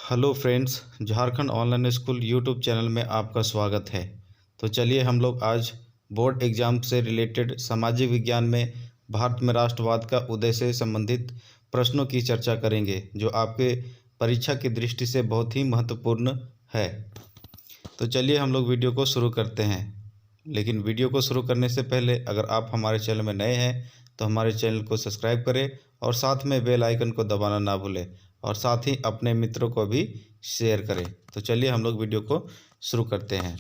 Hello friends, Jharkhand online school YouTube channel में आपका स्वागत है। तो चलिए हम लोग आज बोर्ड एग्ज़ाम से रिलेटेड सामाजिक विज्ञान में भारत में राष्ट्रवाद का उदय से संबंधित प्रश्नों की चर्चा करेंगे, जो आपके परीक्षा की दृष्टि से बहुत ही महत्वपूर्ण है। तो चलिए हम लोग वीडियो को शुरू करते हैं। लेकिन वीडियो को शुरू करने से पहले अगर आप हमारे चैनल में नए हैं तो हमारे चैनल को सब्सक्राइब करें और साथ में बेल आइकन को दबाना ना भूलें और साथ ही अपने मित्रों को भी शेयर करें। तो चलिए हम लोग वीडियो को शुरू करते हैं।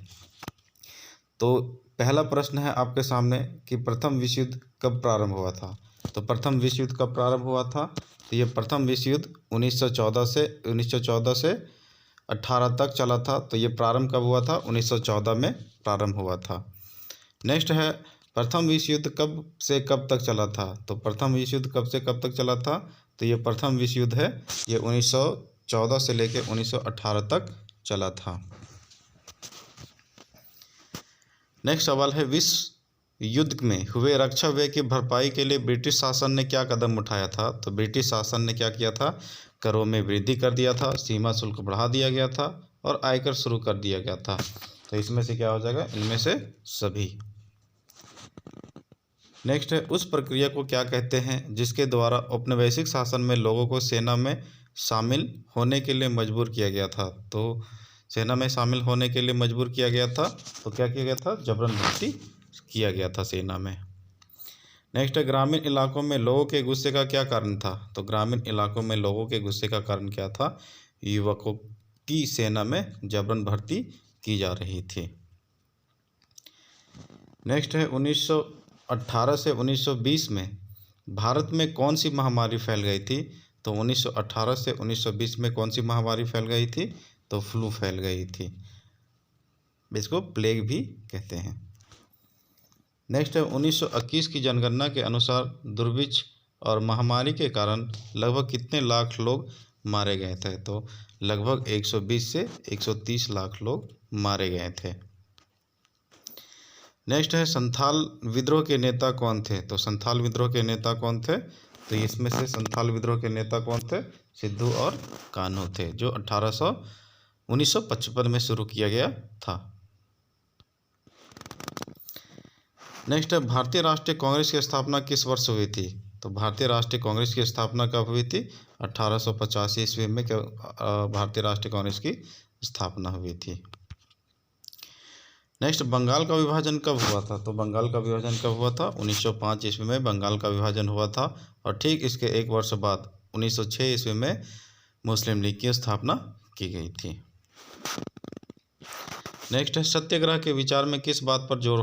तो पहला प्रश्न है आपके सामने कि प्रथम विश्व युद्ध कब प्रारंभ हुआ था। तो प्रथम विश्व युद्ध कब प्रारंभ हुआ था, तो ये प्रथम विश्व युद्ध 1914 से 18 तक चला था। तो ये प्रारंभ कब हुआ था, 1914 में प्रारंभ हुआ था। नेक्स्ट है प्रथम विश्व युद्ध कब से कब तक चला था। तो प्रथम विश्व युद्ध कब से कब तक चला था, तो ये प्रथम विश्व युद्ध है, ये 1914 से लेकर 1918 तक चला था। नेक्स्ट सवाल है विश्व युद्ध में हुए रक्षा व्यय की भरपाई के लिए ब्रिटिश शासन ने क्या कदम उठाया था। तो ब्रिटिश शासन ने क्या किया था, करों में वृद्धि कर दिया था, सीमा शुल्क बढ़ा दिया गया था और आयकर शुरू कर दिया गया था। तो इसमें से क्या हो जाएगा, इनमें से सभी। नेक्स्ट है उस प्रक्रिया को क्या कहते हैं जिसके द्वारा औपनिवेशिक शासन में लोगों को सेना में शामिल होने के लिए मजबूर किया गया था। तो सेना में शामिल होने के लिए मजबूर किया गया था, तो क्या किया गया था, जबरन भर्ती किया गया था सेना में। नेक्स्ट है ग्रामीण इलाकों में लोगों के गुस्से का क्या कारण था। तो ग्रामीण इलाकों में लोगों के गुस्से का कारण क्या था, युवकों की सेना में जबरन भर्ती की जा रही थी। नेक्स्ट है 1918 से 1920 में भारत में कौन सी महामारी फैल गई थी। तो 1918 से 1920 में कौन सी महामारी फैल गई थी, तो फ्लू फैल गई थी, इसको प्लेग भी कहते हैं। नेक्स्ट है 1921 की जनगणना के अनुसार दुर्भिक्ष और महामारी के कारण लगभग कितने लाख लोग मारे गए थे। तो लगभग 120 से 130 लाख लोग मारे गए थे। नेक्स्ट है संथाल विद्रोह के नेता कौन थे। तो संथाल विद्रोह के नेता कौन थे, तो इसमें से संथाल विद्रोह के नेता कौन थे, सिद्धू और कान्हू थे, जो 1955 में शुरू किया गया था। नेक्स्ट है भारतीय राष्ट्रीय कांग्रेस की स्थापना किस वर्ष हुई थी। तो भारतीय राष्ट्रीय कांग्रेस की स्थापना कब हुई थी, 1885 ईस्वी में भारतीय राष्ट्रीय कांग्रेस की स्थापना हुई थी। नेक्स्ट बंगाल का विभाजन कब हुआ था। तो बंगाल का विभाजन कब हुआ था, 1905 ईस्वी में बंगाल का विभाजन हुआ था और ठीक इसके एक वर्ष बाद 1906 ईस्वी में मुस्लिम लीग की स्थापना की गई थी। नेक्स्ट है सत्याग्रह के विचार में किस बात पर जोर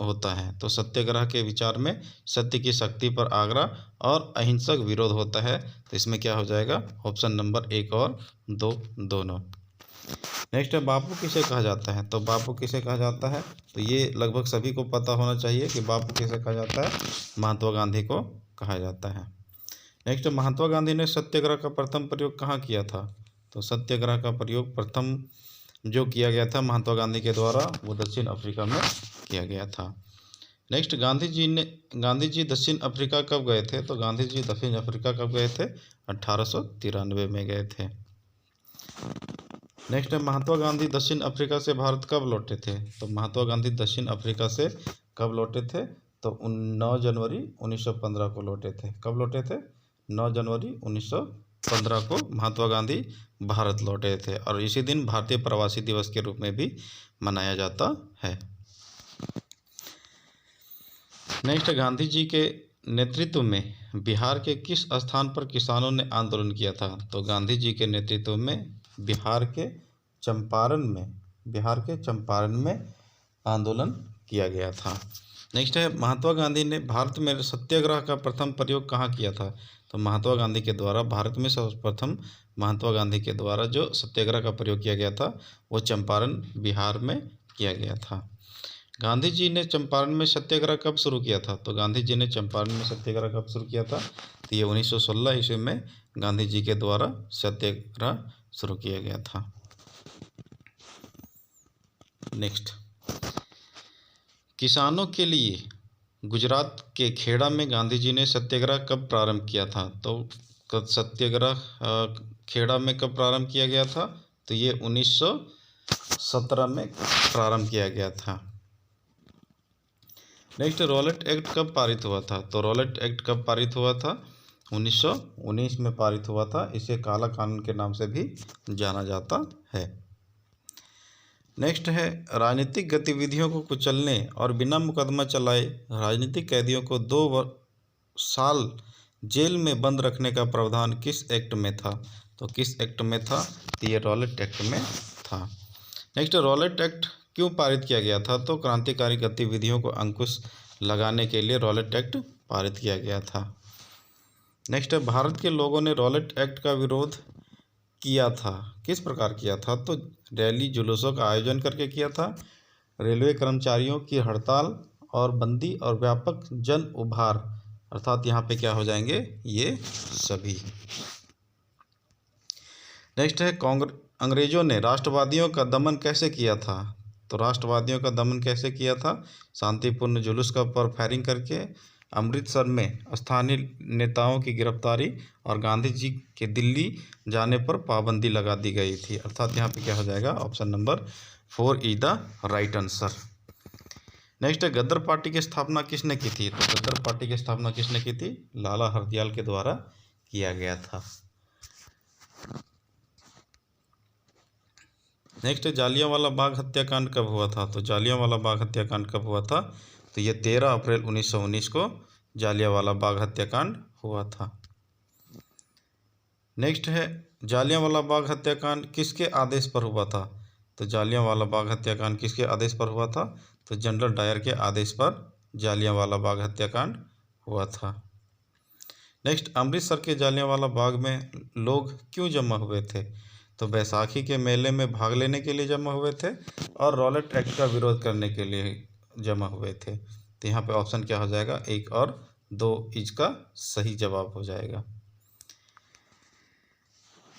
होता है। तो सत्याग्रह के विचार में सत्य की शक्ति पर आग्रह और अहिंसक विरोध होता है। तो इसमें क्या हो जाएगा, ऑप्शन नंबर 1 और 2 दोनों। नेक्स्ट है बापू किसे कहा जाता है। तो बापू किसे कहा जाता है, तो ये लगभग सभी को पता होना चाहिए कि बापू किसे कहा जाता है, महात्मा गांधी को कहा जाता है। नेक्स्ट महात्मा गांधी ने सत्याग्रह का प्रथम प्रयोग कहाँ किया था। तो सत्याग्रह का प्रयोग प्रथम जो किया गया था महात्मा गांधी के द्वारा, वो दक्षिण अफ्रीका में किया गया था। नेक्स्ट गांधी जी दक्षिण अफ्रीका कब गए थे। तो गांधी जी दक्षिण अफ्रीका कब गए थे, 1893 में गए थे। नेक्स्ट है महात्मा गांधी दक्षिण अफ्रीका से भारत कब लौटे थे। तो महात्मा गांधी दक्षिण अफ्रीका से कब लौटे थे, तो 9 जनवरी 1915 को लौटे थे। कब लौटे थे, 9 जनवरी 1915 को महात्मा गांधी भारत लौटे थे और इसी दिन भारतीय प्रवासी दिवस के रूप में भी मनाया जाता है। नेक्स्ट गांधी जी के नेतृत्व में बिहार के किस स्थान पर किसानों ने आंदोलन किया था। तो गांधी जी के नेतृत्व में बिहार के चंपारण में आंदोलन किया गया था। नेक्स्ट है महात्मा गांधी ने भारत में सत्याग्रह का प्रथम प्रयोग कहाँ किया था। तो महात्मा गांधी के द्वारा भारत में सर्वप्रथम महात्मा गांधी के द्वारा जो सत्याग्रह का प्रयोग किया गया था वो चंपारण बिहार में किया गया था। गांधी जी ने चंपारण में सत्याग्रह कब शुरू किया था। तो गांधी जी ने चंपारण में सत्याग्रह कब शुरू किया था, तो ये 1916 ईस्वी में गांधी जी के द्वारा सत्याग्रह शुरू किया गया था। नेक्स्ट किसानों के लिए गुजरात के खेड़ा में गांधी जी ने सत्याग्रह कब प्रारंभ किया था। तो सत्याग्रह खेड़ा में कब प्रारंभ किया गया था? तो ये 1917 में प्रारंभ किया गया था। नेक्स्ट, रॉलेट एक्ट कब पारित हुआ था? तो रॉलेट एक्ट कब पारित हुआ था? 1919 में पारित हुआ था। इसे काला कानून के नाम से भी जाना जाता है। नेक्स्ट है, राजनीतिक गतिविधियों को कुचलने और बिना मुकदमा चलाए राजनीतिक कैदियों को 2 साल जेल में बंद रखने का प्रावधान किस एक्ट में था? तो किस एक्ट में था? तो ये रॉलेट एक्ट में था। नेक्स्ट, रॉलेट एक्ट क्यों पारित किया गया था? तो क्रांतिकारी गतिविधियों को अंकुश लगाने के लिए रॉलेट एक्ट पारित किया गया था। नेक्स्ट है, भारत के लोगों ने रॉलेट एक्ट का विरोध किया था। किस प्रकार किया था? तो रैली जुलूसों का आयोजन करके किया था, रेलवे कर्मचारियों की हड़ताल और बंदी और व्यापक जन उभार, अर्थात यहाँ पे क्या हो जाएंगे ये सभी। नेक्स्ट है, अंग्रेजों ने राष्ट्रवादियों का दमन कैसे किया था? तो राष्ट्रवादियों का दमन कैसे किया था? शांतिपूर्ण जुलूस पर फायरिंग करके, अमृतसर में स्थानीय नेताओं की गिरफ्तारी और गांधी जी के दिल्ली जाने पर पाबंदी लगा दी गई थी। अर्थात यहाँ पे क्या हो जाएगा? Option number 4 is the right answer. Next है, गदर पार्टी की स्थापना किसने की थी? तो गदर पार्टी की स्थापना किसने की थी? लाला हरदयाल के द्वारा किया गया था। नेक्स्ट है, जालियांवाला बाग हत्याकांड कब हुआ था? तो जालियांवाला बाग हत्याकांड कब हुआ था? तो ये 13 अप्रैल 1919 को जालियांवाला बाग हत्याकांड हुआ था। नेक्स्ट है, जालियांवाला बाग हत्याकांड किसके आदेश पर हुआ था? तो जालियांवाला बाग हत्याकांड किसके आदेश पर हुआ था? तो जनरल डायर के आदेश पर जालियांवाला बाग हत्याकांड हुआ था। नेक्स्ट, अमृतसर के जालियांवाला बाग में लोग क्यों जमा हुए थे? तो बैसाखी के मेले में भाग लेने के लिए जमा हुए थे और रॉलेट एक्ट का विरोध करने के लिए जमा हुए थे। तो यहाँ पे ऑप्शन क्या हो जाएगा? 1 और 2 इसका सही जवाब हो जाएगा।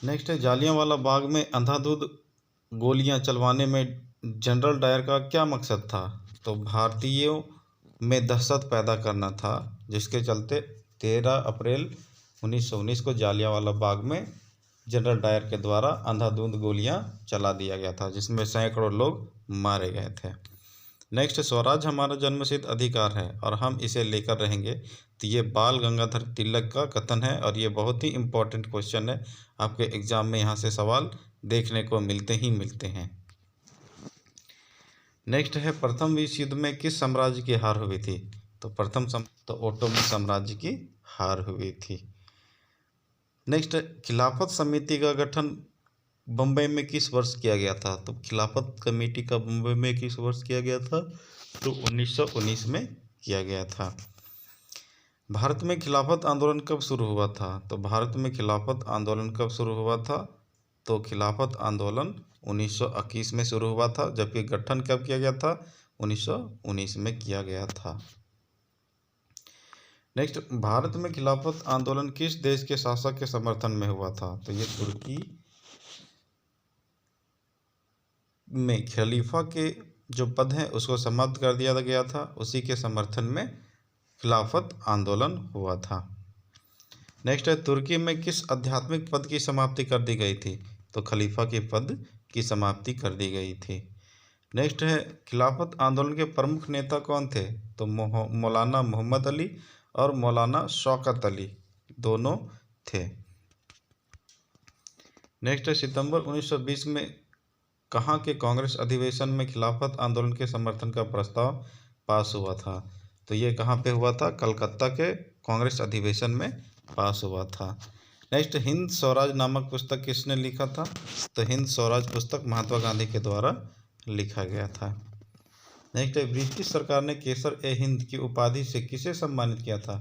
नेक्स्ट है, जालियांवाला बाग में अंधाधुंध गोलियां चलवाने में जनरल डायर का क्या मकसद था? तो भारतीयों में दहशत पैदा करना था, जिसके चलते 13 अप्रैल 1919 को जालियांवाला बाग में जनरल डायर के द्वारा अंधाधुंध गोलियां चला दिया गया था, जिसमें सैकड़ों लोग मारे गए थे। नेक्स्ट, स्वराज हमारा जन्मसिद्ध अधिकार है और हम इसे लेकर रहेंगे। तो ये बाल गंगाधर तिलक का कथन है और ये बहुत ही इम्पोर्टेंट क्वेश्चन है। आपके एग्जाम में यहाँ से सवाल देखने को मिलते हैं। नेक्स्ट है, प्रथम विश्व युद्ध में किस साम्राज्य की हार हुई थी? तो ओटोमन साम्राज्य की हार हुई थी। नेक्स्ट, खिलाफत समिति का गठन बम्बई में किस वर्ष किया गया था? तो खिलाफत कमेटी का बम्बई में किस वर्ष किया गया था? तो 1919 में किया गया था। भारत में खिलाफत आंदोलन कब शुरू हुआ था? तो भारत में खिलाफत आंदोलन कब शुरू हुआ था? तो खिलाफत आंदोलन 1921 में शुरू हुआ था, जबकि गठन कब किया गया था? 1919 में किया गया था। नेक्स्ट, भारत में खिलाफत आंदोलन किस देश के शासक के समर्थन में हुआ था? तो ये तुर्की में खलीफा के जो पद हैं उसको समाप्त कर दिया गया था, उसी के समर्थन में खिलाफत आंदोलन हुआ था। नेक्स्ट है, तुर्की में किस आध्यात्मिक पद की समाप्ति कर दी गई थी? तो खलीफा के पद की समाप्ति कर दी गई थी। नेक्स्ट है, खिलाफत आंदोलन के प्रमुख नेता कौन थे? तो मौलाना मोहम्मद अली और मौलाना शौकत अली दोनों थे। नेक्स्ट है, सितंबर 1920 में कहाँ के कांग्रेस अधिवेशन में खिलाफत आंदोलन के समर्थन का प्रस्ताव पास हुआ था? तो ये कहाँ पे हुआ था? कलकत्ता के कांग्रेस अधिवेशन में पास हुआ था। नेक्स्ट, हिंद स्वराज नामक पुस्तक किसने लिखा था? तो हिंद स्वराज पुस्तक महात्मा गांधी के द्वारा लिखा गया था। नेक्स्ट है, ब्रिटिश सरकार ने केसर ए हिंद की उपाधि से किसे सम्मानित किया था?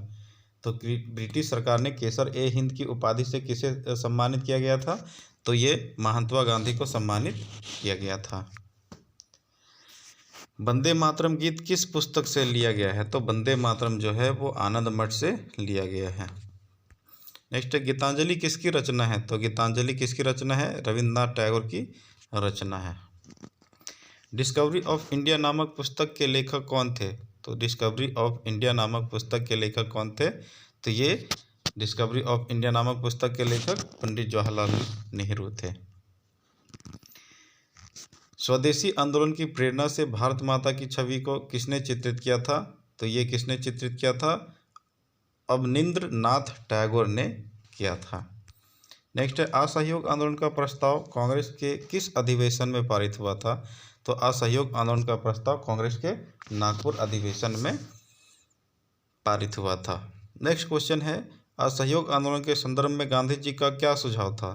तो ब्रिटिश सरकार ने केसर ए हिंद की उपाधि से किसे सम्मानित किया गया था? तो ये महात्मा गांधी को सम्मानित किया गया था। वंदे मातरम गीत किस पुस्तक से लिया गया है? तो वंदे मातरम जो है वो आनंद मठ से लिया गया है। नेक्स्ट, गीतांजलि किसकी रचना है? तो गीतांजलि किसकी रचना है? रविंद्रनाथ टैगोर की रचना है। डिस्कवरी ऑफ इंडिया नामक पुस्तक के लेखक कौन थे? तो डिस्कवरी ऑफ इंडिया नामक पुस्तक के लेखक कौन थे? तो ये डिस्कवरी ऑफ इंडिया नामक पुस्तक के लेखक पंडित जवाहरलाल नेहरू थे। स्वदेशी आंदोलन की प्रेरणा से भारत माता की छवि को किसने चित्रित किया था? तो ये किसने चित्रित किया था? अवनींद्र नाथ टैगोर ने किया था। नेक्स्ट है, असहयोग आंदोलन का प्रस्ताव कांग्रेस के किस अधिवेशन में पारित हुआ था? तो असहयोग आंदोलन का प्रस्ताव कांग्रेस के नागपुर अधिवेशन में पारित हुआ था। नेक्स्ट क्वेश्चन है, असहयोग आंदोलन के संदर्भ में गांधी जी का क्या सुझाव था?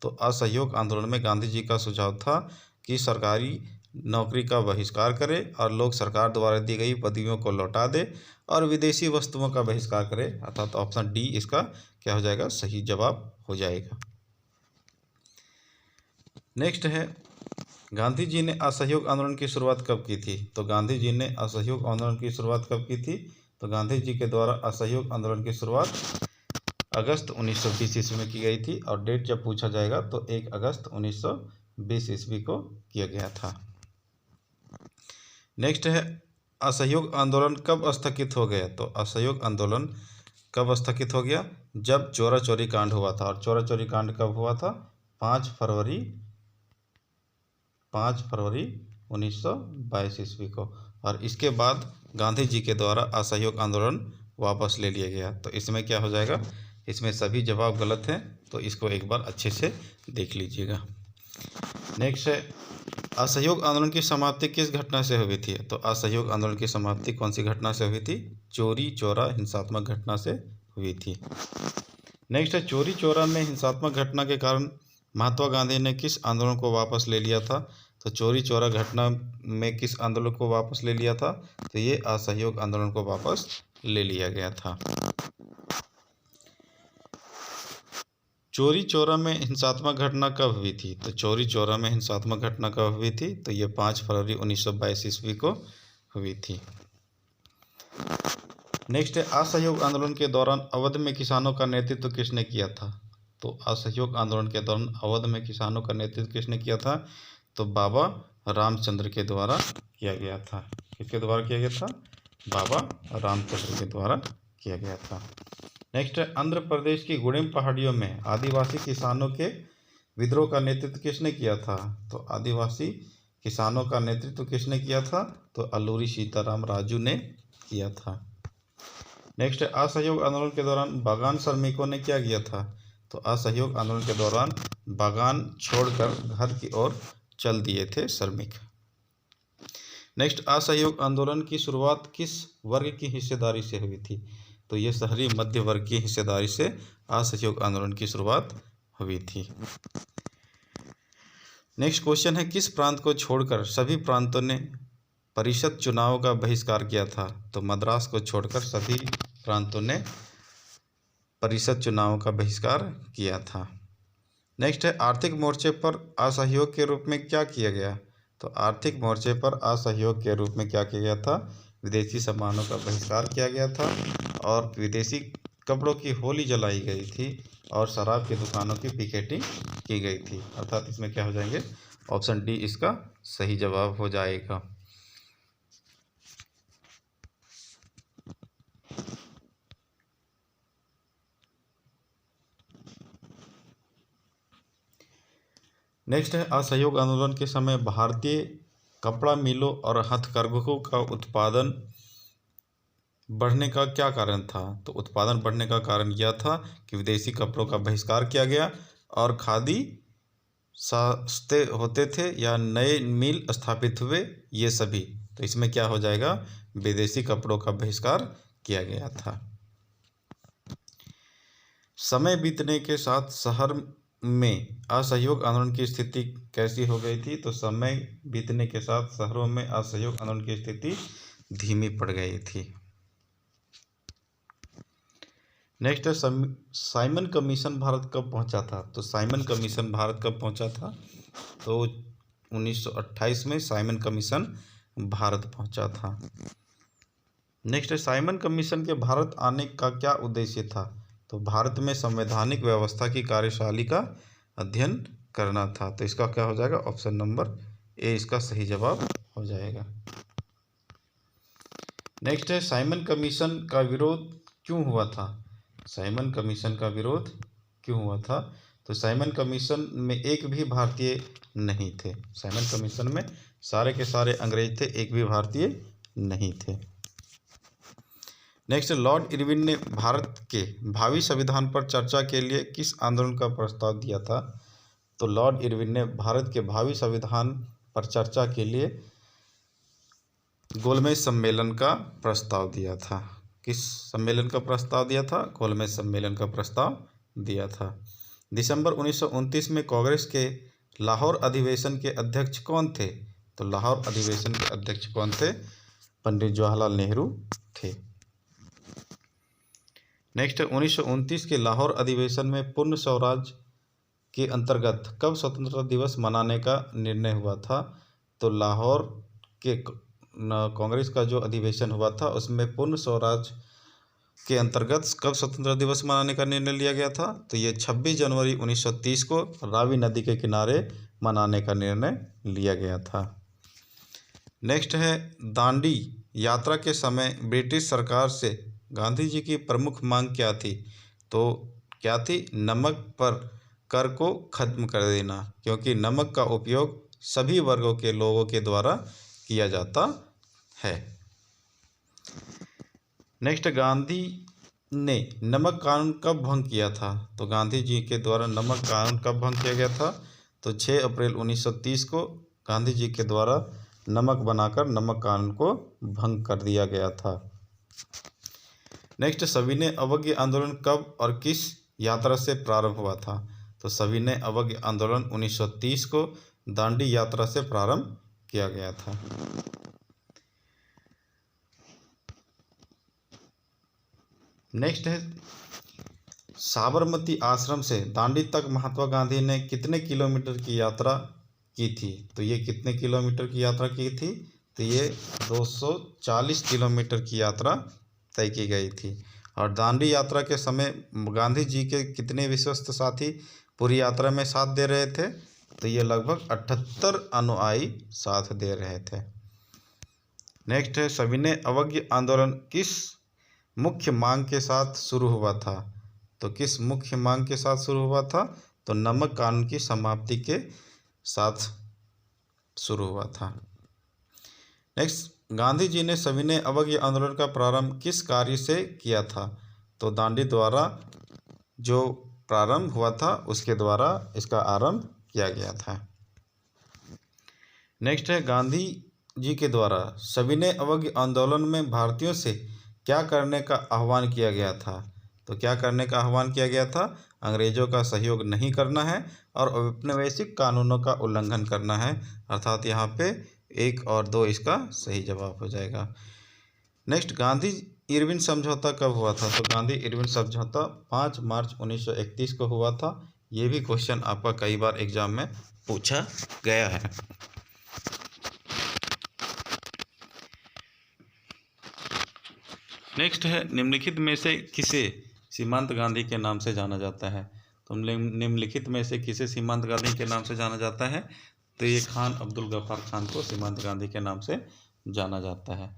तो असहयोग आंदोलन में गांधी जी का सुझाव था कि सरकारी नौकरी का बहिष्कार करे और लोग सरकार द्वारा दी गई पदवियों को लौटा दे और विदेशी वस्तुओं का बहिष्कार करे, अर्थात ऑप्शन डी इसका क्या हो जाएगा? सही जवाब हो जाएगा। नेक्स्ट है, गांधी जी ने असहयोग आंदोलन की शुरुआत कब की थी? तो गांधी जी ने असहयोग आंदोलन की शुरुआत कब की थी? तो गांधी जी के द्वारा असहयोग आंदोलन की शुरुआत अगस्त 1920 ईस्वी में की गई थी और डेट जब पूछा जाएगा तो 1 अगस्त 1920 ईस्वी को किया गया था। नेक्स्ट है, असहयोग आंदोलन कब स्थगित हो गया? तो असहयोग आंदोलन कब स्थगित हो गया? जब चोरा चोरी कांड हुआ था। और चोरा चोरी कांड कब हुआ था? 5 फरवरी 1922 ईस्वी को। और इसके बाद गांधी जी के द्वारा असहयोग आंदोलन वापस ले लिया गया। तो इसमें क्या हो जाएगा? इसमें सभी जवाब गलत हैं, तो इसको एक बार अच्छे से देख लीजिएगा। नेक्स्ट है, असहयोग आंदोलन की समाप्ति किस घटना से हुई थी? तो असहयोग आंदोलन की समाप्ति कौन सी घटना से हुई थी? चोरी चोरा हिंसात्मक घटना से हुई थी। नेक्स्ट है, चोरी चोरा में हिंसात्मक घटना के कारण महात्मा गांधी ने किस आंदोलन को वापस ले लिया था? तो चोरी चोरा घटना में किस आंदोलन को वापस ले लिया था? तो ये असहयोग आंदोलन को वापस ले लिया गया था। चोरी चोरा में हिंसात्मक घटना कब हुई थी? तो चोरी चोरा में हिंसात्मक घटना कब हुई थी? तो ये 5 फरवरी 1922 ईस्वी को हुई थी। नेक्स्ट है, असहयोग आंदोलन के दौरान अवध में किसानों का नेतृत्व किसने किया था? तो असहयोग आंदोलन के दौरान अवध में किसानों का नेतृत्व किसने किया था? तो बाबा रामचंद्र के द्वारा किया गया था। किसके द्वारा किया गया था? बाबा रामचंद्र के द्वारा किया गया था। नेक्स्ट है, आंध्र प्रदेश की गुड़िम पहाड़ियों में आदिवासी किसानों के विद्रोह का नेतृत्व किसने किया था? तो आदिवासी किसानों का नेतृत्व किसने किया था? तो अल्लूरी सीताराम राजू ने किया था। नेक्स्ट है, असहयोग आंदोलन के दौरान बागान श्रमिकों ने क्या किया था? तो असहयोग आंदोलन के दौरान बागान छोड़कर घर की ओर चल दिए थे श्रमिक। नेक्स्ट, असहयोग आंदोलन की शुरुआत किस वर्ग की हिस्सेदारी से हुई थी? तो ये शहरी मध्य वर्ग की हिस्सेदारी से असहयोग आंदोलन की शुरुआत हुई थी। नेक्स्ट क्वेश्चन है, किस प्रांत को छोड़कर सभी प्रांतों ने परिषद चुनाव का बहिष्कार किया था? तो मद्रास को छोड़कर सभी प्रांतों ने परिषद चुनाव का बहिष्कार किया था। नेक्स्ट है, आर्थिक मोर्चे पर असहयोग के रूप में क्या किया गया? तो आर्थिक मोर्चे पर असहयोग के रूप में क्या किया गया था? विदेशी सामानों का बहिष्कार किया गया था और विदेशी कपड़ों की होली जलाई गई थी और शराब की दुकानों की पिकेटिंग की गई थी, अर्थात इसमें क्या हो जाएंगे? ऑप्शन डी इसका सही जवाब हो जाएगा। नेक्स्ट है, असहयोग आंदोलन के समय भारतीय कपड़ा मिलों और हथकरघों का उत्पादन बढ़ने का क्या कारण था? तो उत्पादन बढ़ने का कारण यह था कि विदेशी कपड़ों का बहिष्कार किया गया और खादी सस्ते होते थे या नए मिल स्थापित हुए, ये सभी। तो इसमें क्या हो जाएगा? विदेशी कपड़ों का बहिष्कार किया गया था। समय बीतने के साथ शहर में असहयोग आंदोलन की स्थिति कैसी हो गई थी? तो समय बीतने के साथ शहरों में असहयोग आंदोलन की स्थिति धीमी पड़ गई थी। नेक्स्ट है, साइमन कमीशन भारत कब पहुंचा था? तो साइमन कमीशन भारत कब पहुंचा था? तो 1928 में साइमन कमीशन भारत पहुंचा था। नेक्स्ट है, साइमन कमीशन के भारत आने का क्या उद्देश्य था? तो भारत में संवैधानिक व्यवस्था की कार्यशैली का अध्ययन करना था। तो इसका क्या हो जाएगा? ऑप्शन नंबर ए इसका सही जवाब हो जाएगा। नेक्स्ट है, साइमन कमीशन का विरोध क्यों हुआ था? साइमन कमीशन का विरोध क्यों हुआ था? तो साइमन कमीशन में एक भी भारतीय नहीं थे। साइमन कमीशन में सारे के सारे अंग्रेज थे, एक भी भारतीय नहीं थे। नेक्स्ट, लॉर्ड इरविन ने भारत के भावी संविधान पर चर्चा के लिए किस आंदोलन का प्रस्ताव दिया था? तो लॉर्ड इरविन ने भारत के भावी संविधान पर चर्चा के लिए गोलमेज सम्मेलन का प्रस्ताव दिया था। किस सम्मेलन का प्रस्ताव दिया था? गोलमेज सम्मेलन का प्रस्ताव दिया था। दिसंबर 1929 में कांग्रेस के लाहौर अधिवेशन के अध्यक्ष कौन थे? तो लाहौर अधिवेशन के अध्यक्ष कौन थे? पंडित जवाहरलाल नेहरू थे। नेक्स्ट, 1929 के लाहौर अधिवेशन में पूर्ण स्वराज के अंतर्गत कब स्वतंत्रता दिवस मनाने का निर्णय हुआ था? तो लाहौर के कांग्रेस का जो अधिवेशन हुआ था उसमें पूर्ण स्वराज के अंतर्गत कब स्वतंत्रता दिवस मनाने का निर्णय लिया गया था? तो ये 26 जनवरी 1930 को रावी नदी के किनारे मनाने का निर्णय लिया गया था। नेक्स्ट है, दांडी यात्रा के समय ब्रिटिश सरकार से गांधी जी की प्रमुख मांग क्या थी? तो क्या थी? नमक पर कर को खत्म कर देना, क्योंकि नमक का उपयोग सभी वर्गों के लोगों के द्वारा किया जाता है। नेक्स्ट, गांधी ने नमक कानून कब भंग किया था? तो गांधी जी के द्वारा नमक कानून कब भंग किया गया था? तो 6 अप्रैल 1930 को गांधी जी के द्वारा नमक बनाकर नमक कानून को भंग कर दिया गया था। नेक्स्ट, सविनय अवज्ञा आंदोलन कब और किस यात्रा से प्रारंभ हुआ था? तो सविनय अवज्ञा आंदोलन 1930 को दांडी यात्रा से प्रारंभ किया गया था। नेक्स्ट है, साबरमती आश्रम से दांडी तक महात्मा गांधी ने कितने किलोमीटर की यात्रा की थी? तो ये कितने किलोमीटर की यात्रा की थी? तो ये 240 किलोमीटर की यात्रा तय की गई थी। और दांडी यात्रा के समय गांधी जी के कितने विश्वस्त साथी पूरी यात्रा में साथ दे रहे थे? तो ये लगभग 78 अनुयायी साथ दे रहे थे। नेक्स्ट है, सविनय अवज्ञा आंदोलन किस मुख्य मांग के साथ शुरू हुआ था? तो किस मुख्य मांग के साथ शुरू हुआ था? तो नमक कानून की समाप्ति के साथ शुरू हुआ था। नेक्स्ट, गांधी जी ने सविनय अवज्ञा आंदोलन का प्रारंभ किस कार्य से किया था? तो दांडी द्वारा जो प्रारंभ हुआ था उसके द्वारा इसका आरंभ किया गया था। नेक्स्ट है, गांधी जी के द्वारा सविनय अवज्ञा आंदोलन में भारतीयों से क्या करने का आह्वान किया गया था? तो क्या करने का आह्वान किया गया था? अंग्रेजों का सहयोग नहीं करना है और औपनिवेशिक कानूनों का उल्लंघन करना है। अर्थात यहाँ पे 1 और 2 इसका सही जवाब हो जाएगा। नेक्स्ट, गांधी इरविन समझौता कब हुआ था? तो गांधी इरविन समझौता 5 मार्च 1931 को हुआ था। ये भी क्वेश्चन आपका कई बार एग्जाम में पूछा गया है। नेक्स्ट है, निम्नलिखित में से किसे सीमांत गांधी के नाम से जाना जाता है? तो निम्नलिखित में से किसे सीमांत गांधी के नाम से जाना जाता है? तो ये खान अब्दुल गफ्फार खान को सीमांत गांधी के नाम से जाना जाता है।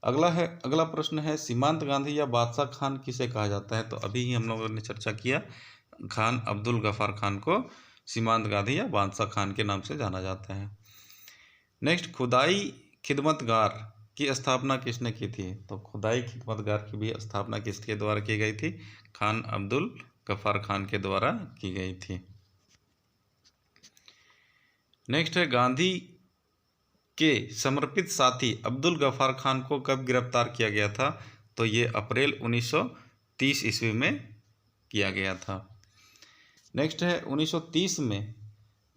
अगला प्रश्न है, सीमांत गांधी या बादशाह खान किसे कहा जाता है? तो अभी ही हम लोगों ने चर्चा किया, खान अब्दुल गफ्फार खान को सीमांत गांधी या बादशाह खान के नाम से जाना जाता है। नेक्स्ट, खुदाई खिदमतगार की स्थापना किसने की थी? तो खुदाई खिदमतगार की भी स्थापना किसके द्वारा की गई थी? खान अब्दुल गफ्फार खान के द्वारा की गई थी। नेक्स्ट है, गांधी के समर्पित साथी अब्दुल गफ्फार खान को कब गिरफ्तार किया गया था? तो ये अप्रैल 1930 ईस्वी में किया गया था। नेक्स्ट है, 1930 में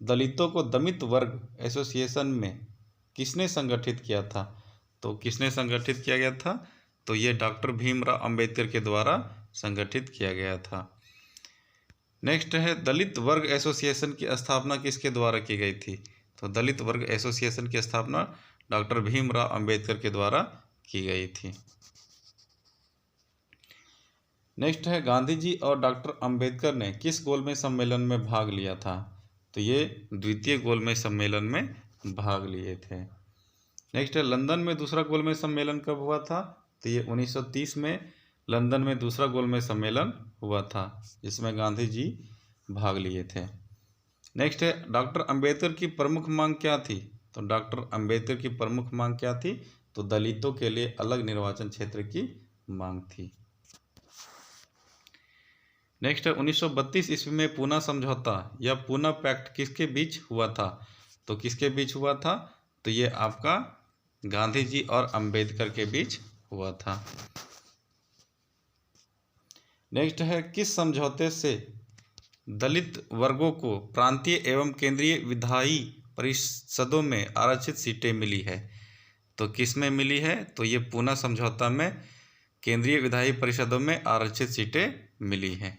दलितों को दलित वर्ग एसोसिएशन में किसने संगठित किया था? तो किसने संगठित किया गया था? तो ये डॉक्टर भीमराव अंबेडकर के द्वारा संगठित किया गया था। नेक्स्ट है, दलित वर्ग एसोसिएशन की स्थापना किसके द्वारा की गई थी? तो दलित वर्ग एसोसिएशन की स्थापना डॉक्टर भीमराव अंबेडकर के द्वारा की गई थी। नेक्स्ट है, गांधी जी और डॉक्टर अंबेडकर ने किस गोलमेज सम्मेलन में भाग लिया था? तो ये द्वितीय गोलमेज सम्मेलन में भाग लिए थे। नेक्स्ट है, लंदन में दूसरा गोलमेज सम्मेलन कब हुआ था? तो ये 1930 में लंदन में दूसरा गोलमेज सम्मेलन हुआ था, जिसमें गांधी जी भाग लिए थे। नेक्स्ट है, डॉक्टर अंबेडकर की प्रमुख मांग क्या थी? तो डॉक्टर अंबेडकर की प्रमुख मांग क्या थी? तो दलितों के लिए अलग निर्वाचन क्षेत्र की मांग थी। नेक्स्ट है, 1932 ईस्वी में पूना समझौता या पूना पैक्ट किसके बीच हुआ था? तो किसके बीच हुआ था? तो ये आपका गांधी जी और अंबेडकर के बीच हुआ था। नेक्स्ट है, किस समझौते से दलित वर्गों को प्रांतीय एवं केंद्रीय विधायी परिषदों में आरक्षित सीटें मिली है? तो किस में मिली है? तो ये पूना समझौता में केंद्रीय विधायी परिषदों में आरक्षित सीटें मिली हैं।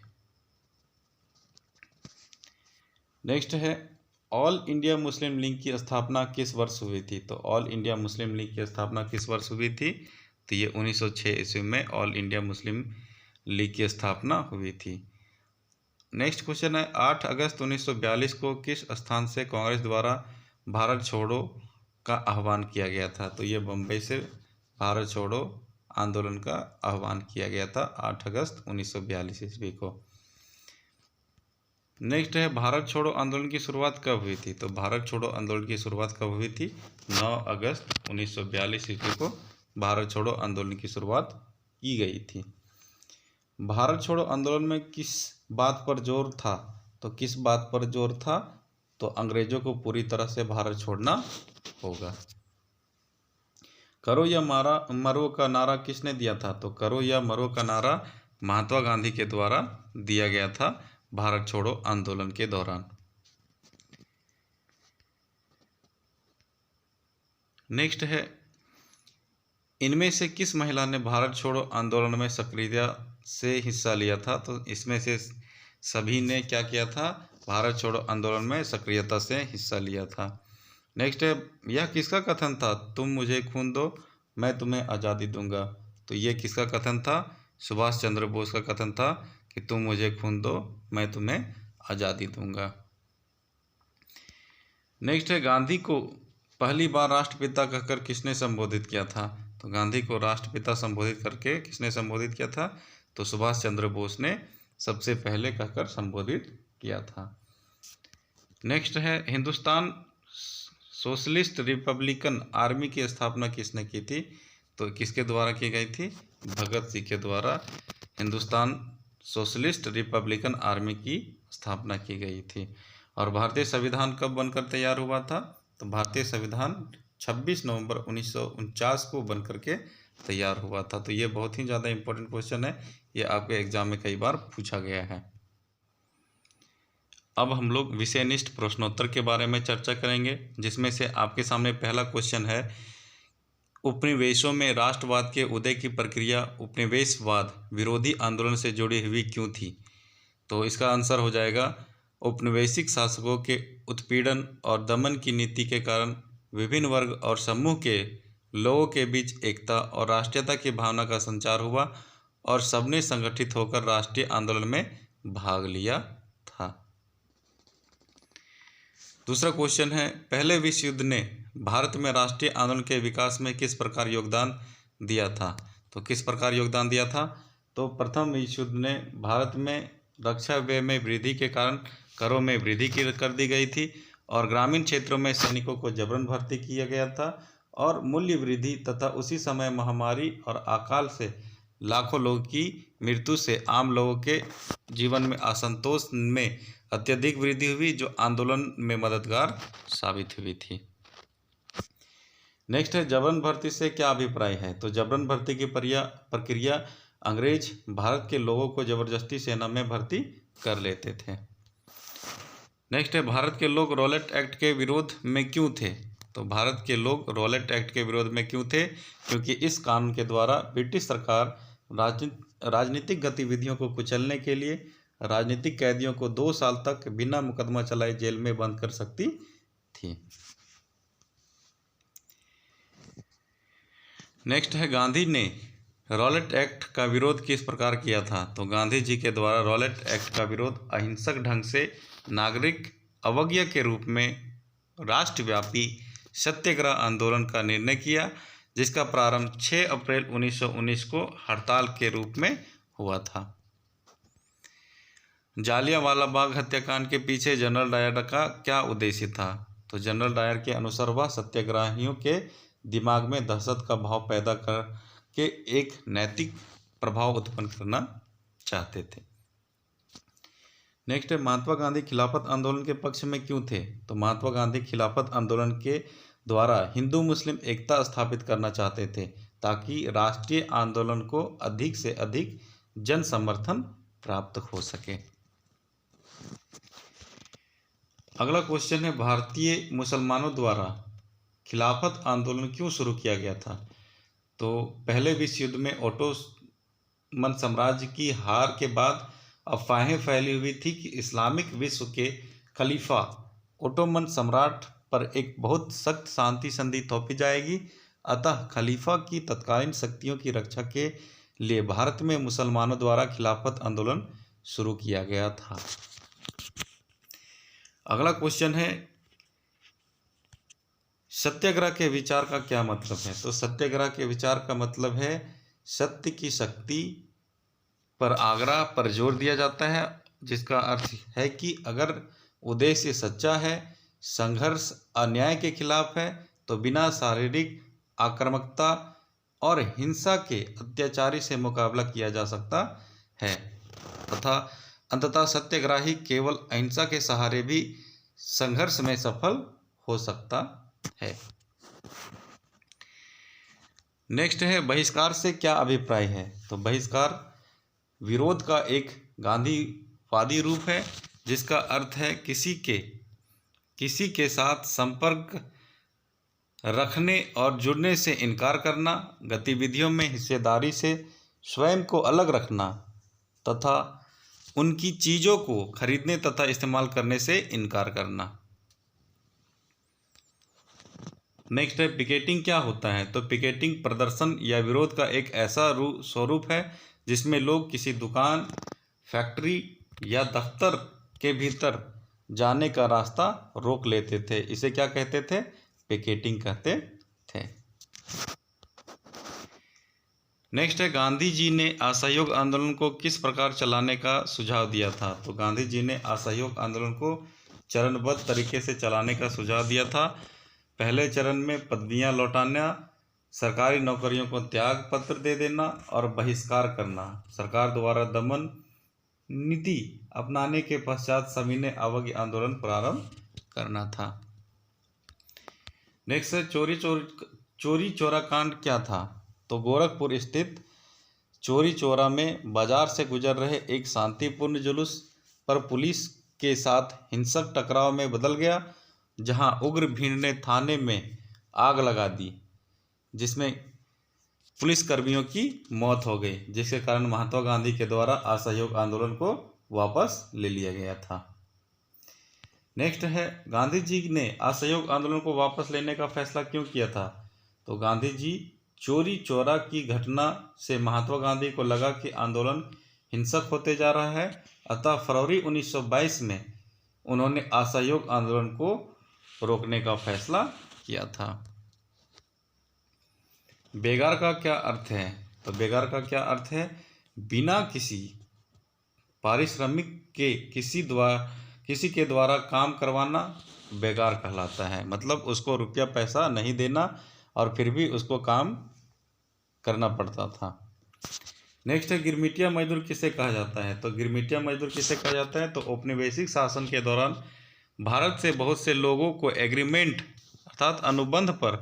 नेक्स्ट है, ऑल इंडिया मुस्लिम लीग की स्थापना किस वर्ष हुई थी? तो ऑल इंडिया मुस्लिम लीग की स्थापना किस वर्ष हुई थी? तो ये 1906 ईस्वी में ऑल इंडिया मुस्लिम लीग की स्थापना हुई थी। नेक्स्ट क्वेश्चन है, 8 अगस्त 1942 को किस स्थान से कांग्रेस द्वारा भारत छोड़ो का आह्वान किया गया था? तो ये बम्बई से भारत छोड़ो आंदोलन का आह्वान किया गया था 8 अगस्त 1942 ईस्वी को। नेक्स्ट है, भारत छोड़ो आंदोलन की शुरुआत कब हुई थी? तो भारत छोड़ो आंदोलन की शुरुआत कब हुई थी? 9 अगस्त 1942 ईस्वी को भारत छोड़ो आंदोलन की शुरुआत की गई थी। भारत छोड़ो आंदोलन में किस बात पर जोर था? तो किस बात पर जोर था? तो अंग्रेजों को पूरी तरह से भारत छोड़ना होगा। करो या मरो का नारा किसने दिया था? तो करो या मरो का नारा महात्मा गांधी के द्वारा दिया गया था भारत छोड़ो आंदोलन के दौरान। नेक्स्ट है, इनमें से किस महिला ने भारत छोड़ो आंदोलन में सक्रियता से हिस्सा लिया था? तो इसमें से सभी ने क्या किया था? भारत छोड़ो आंदोलन में सक्रियता से हिस्सा लिया था। नेक्स्ट है, यह किसका कथन था? तुम मुझे खून दो, मैं तुम्हें आज़ादी दूंगा। तो ये किसका कथन था? सुभाष चंद्र बोस का कथन था कि तुम मुझे खून दो, मैं तुम्हें आज़ादी दूंगा। नेक्स्ट है, गांधी को पहली बार राष्ट्रपिता कहकर किसने संबोधित किया था? तो गांधी को राष्ट्रपिता संबोधित करके किसने संबोधित किया था? तो सुभाष चंद्र बोस ने सबसे पहले कहकर संबोधित किया था। नेक्स्ट है, हिंदुस्तान सोशलिस्ट रिपब्लिकन आर्मी की स्थापना किसने की थी? तो किसके द्वारा की गई थी? भगत सिंह के द्वारा हिंदुस्तान सोशलिस्ट रिपब्लिकन आर्मी की स्थापना की गई थी। और भारतीय संविधान कब बनकर तैयार हुआ था? तो भारतीय संविधान 26 नवंबर 1949 को बनकर के तैयार हुआ था। तो ये बहुत ही ज़्यादा इम्पोर्टेंट क्वेश्चन है, ये आपके एग्जाम में कई बार पूछा गया है। अब हम लोग विषयनिष्ठ प्रश्नोत्तर के बारे में चर्चा करेंगे, जिसमें से आपके सामने पहला क्वेश्चन है, उपनिवेशों में राष्ट्रवाद के उदय की प्रक्रिया उपनिवेशवाद विरोधी आंदोलन से जुड़ी हुई क्यों थी? तो इसका आंसर हो जाएगा, औपनिवेशिक शासकों के उत्पीड़न और दमन की नीति के कारण विभिन्न वर्ग और समूह के लोगों के बीच एकता और राष्ट्रीयता की भावना का संचार हुआ और सबने संगठित होकर राष्ट्रीय आंदोलन में भाग लिया था। दूसरा क्वेश्चन है, पहले विश्व युद्ध ने भारत में राष्ट्रीय आंदोलन के विकास में किस प्रकार योगदान दिया था? तो किस प्रकार योगदान दिया था? तो प्रथम विश्व युद्ध ने भारत में रक्षा व्यय में वृद्धि के कारण करों में वृद्धि कर दी गई थी और ग्रामीण क्षेत्रों में सैनिकों को जबरन भर्ती किया गया था और मूल्य वृद्धि तथा उसी समय महामारी और अकाल से लाखों लोगों की मृत्यु से आम लोगों के जीवन में असंतोष में अत्यधिक वृद्धि हुई, जो आंदोलन में मददगार साबित हुई थी। नेक्स्ट है, जबरन भर्ती से क्या अभिप्राय है? तो जबरन भर्ती की प्रक्रिया अंग्रेज भारत के लोगों को जबरदस्ती सेना में भर्ती कर लेते थे। नेक्स्ट है, भारत के लोग रॉलेट एक्ट के विरोध में क्यों थे? तो भारत के लोग रॉलेट एक्ट के विरोध में क्यों थे? क्योंकि इस कानून के द्वारा ब्रिटिश सरकार राजनीतिक गतिविधियों को कुचलने के लिए राजनीतिक कैदियों को 2 साल तक बिना मुकदमा चलाए जेल में बंद कर सकती थी। नेक्स्ट है, गांधी ने रॉलेट एक्ट का विरोध किस प्रकार किया था? तो गांधी जी के द्वारा रॉलेट एक्ट का विरोध अहिंसक ढंग से नागरिक अवज्ञा के रूप में राष्ट्रव्यापी सत्याग्रह आंदोलन का निर्णय किया, जिसका प्रारंभ 6 अप्रैल 1919 को हड़ताल के रूप में हुआ था। जालियांवाला बाग हत्याकांड के पीछे जनरल डायर का क्या उद्देश्य था? तो जनरल डायर के अनुसार वह सत्याग्रहियों के दिमाग में दहशत का भाव पैदा करके एक नैतिक प्रभाव उत्पन्न करना चाहते थे। नेक्स्ट है, महात्मा गांधी खिलाफत आंदोलन के पक्ष में क्यों थे? तो महात्मा गांधी खिलाफत आंदोलन के द्वारा हिंदू मुस्लिम एकता स्थापित करना चाहते थे ताकि राष्ट्रीय आंदोलन को अधिक से अधिक जन समर्थन प्राप्त हो सके। अगला क्वेश्चन है, भारतीय मुसलमानों द्वारा खिलाफत आंदोलन क्यों शुरू किया गया था? तो पहले विश्व युद्ध में ओटोमन साम्राज्य की हार के बाद अफवाहें फैली हुई थी कि इस्लामिक विश्व के खलीफा ओटोमन सम्राट पर एक बहुत सख्त शांति संधि थोपी जाएगी। अतः खलीफा की तत्कालीन शक्तियों की रक्षा के लिए भारत में मुसलमानों द्वारा खिलाफत आंदोलन शुरू किया गया था। अगला क्वेश्चन है, सत्याग्रह के विचार का क्या मतलब है? तो सत्याग्रह के विचार का मतलब है सत्य की शक्ति पर आग्रह पर जोर दिया जाता है, जिसका अर्थ है कि अगर उद्देश्य सच्चा है, संघर्ष अन्याय के खिलाफ है, तो बिना शारीरिक आक्रामकता और हिंसा के अत्याचारी से मुकाबला किया जा सकता है तथा अंततः सत्याग्रही केवल अहिंसा के सहारे भी संघर्ष में सफल हो सकता है। नेक्स्ट है, बहिष्कार से क्या अभिप्राय है? तो बहिष्कार विरोध का एक गांधीवादी रूप है, जिसका अर्थ है किसी के साथ संपर्क रखने और जुड़ने से इनकार करना, गतिविधियों में हिस्सेदारी से स्वयं को अलग रखना तथा उनकी चीज़ों को खरीदने तथा इस्तेमाल करने से इनकार करना। नेक्स्ट है, पिकेटिंग क्या होता है? तो पिकेटिंग प्रदर्शन या विरोध का एक ऐसा स्वरूप है जिसमें लोग किसी दुकान, फैक्ट्री या दफ्तर के भीतर जाने का रास्ता रोक लेते थे। इसे क्या कहते थे? पिकेटिंग कहते थे। नेक्स्ट है, गांधी जी ने असहयोग आंदोलन को किस प्रकार चलाने का सुझाव दिया था? तो गांधी जी ने असहयोग आंदोलन को चरणबद्ध तरीके से चलाने का सुझाव दिया था। पहले चरण में पदवियां लौटाना, सरकारी नौकरियों को त्याग पत्र दे देना और बहिष्कार करना, सरकार द्वारा दमन नीति अपनाने के पश्चात सविनय अवज्ञा आंदोलन प्रारंभ करना था। नेक्स्ट है, चोरी चोरा कांड क्या था? तो गोरखपुर स्थित चोरी चोरा में बाजार से गुजर रहे एक शांतिपूर्ण जुलूस पर पुलिस के साथ हिंसक टकराव में बदल गया, जहां उग्र भीड़ ने थाने में आग लगा दी, जिसमें पुलिसकर्मियों की मौत हो गई, जिसके कारण महात्मा गांधी के द्वारा असहयोग आंदोलन को वापस ले लिया गया था। नेक्स्ट है, गांधी जी ने असहयोग आंदोलन को वापस लेने का फैसला क्यों किया था? तो गांधी जी चोरी चोरा की घटना से महात्मा गांधी को लगा कि आंदोलन हिंसक होते जा रहा है, अतः फरवरी 1922 में उन्होंने असहयोग आंदोलन को रोकने का फैसला किया था। बेगार का क्या अर्थ है? तो बेगार का क्या अर्थ है? बिना किसी पारिश्रमिक के किसी के द्वारा काम करवाना बेगार कहलाता है। मतलब उसको रुपया पैसा नहीं देना और फिर भी उसको काम करना पड़ता था। नेक्स्ट है, गिरमिटिया मजदूर किसे कहा जाता है? तो गिरमिटिया मजदूर किसे कहा जाता है? तो औपनिवेशिक शासन के दौरान भारत से बहुत से लोगों को एग्रीमेंट अर्थात अनुबंध पर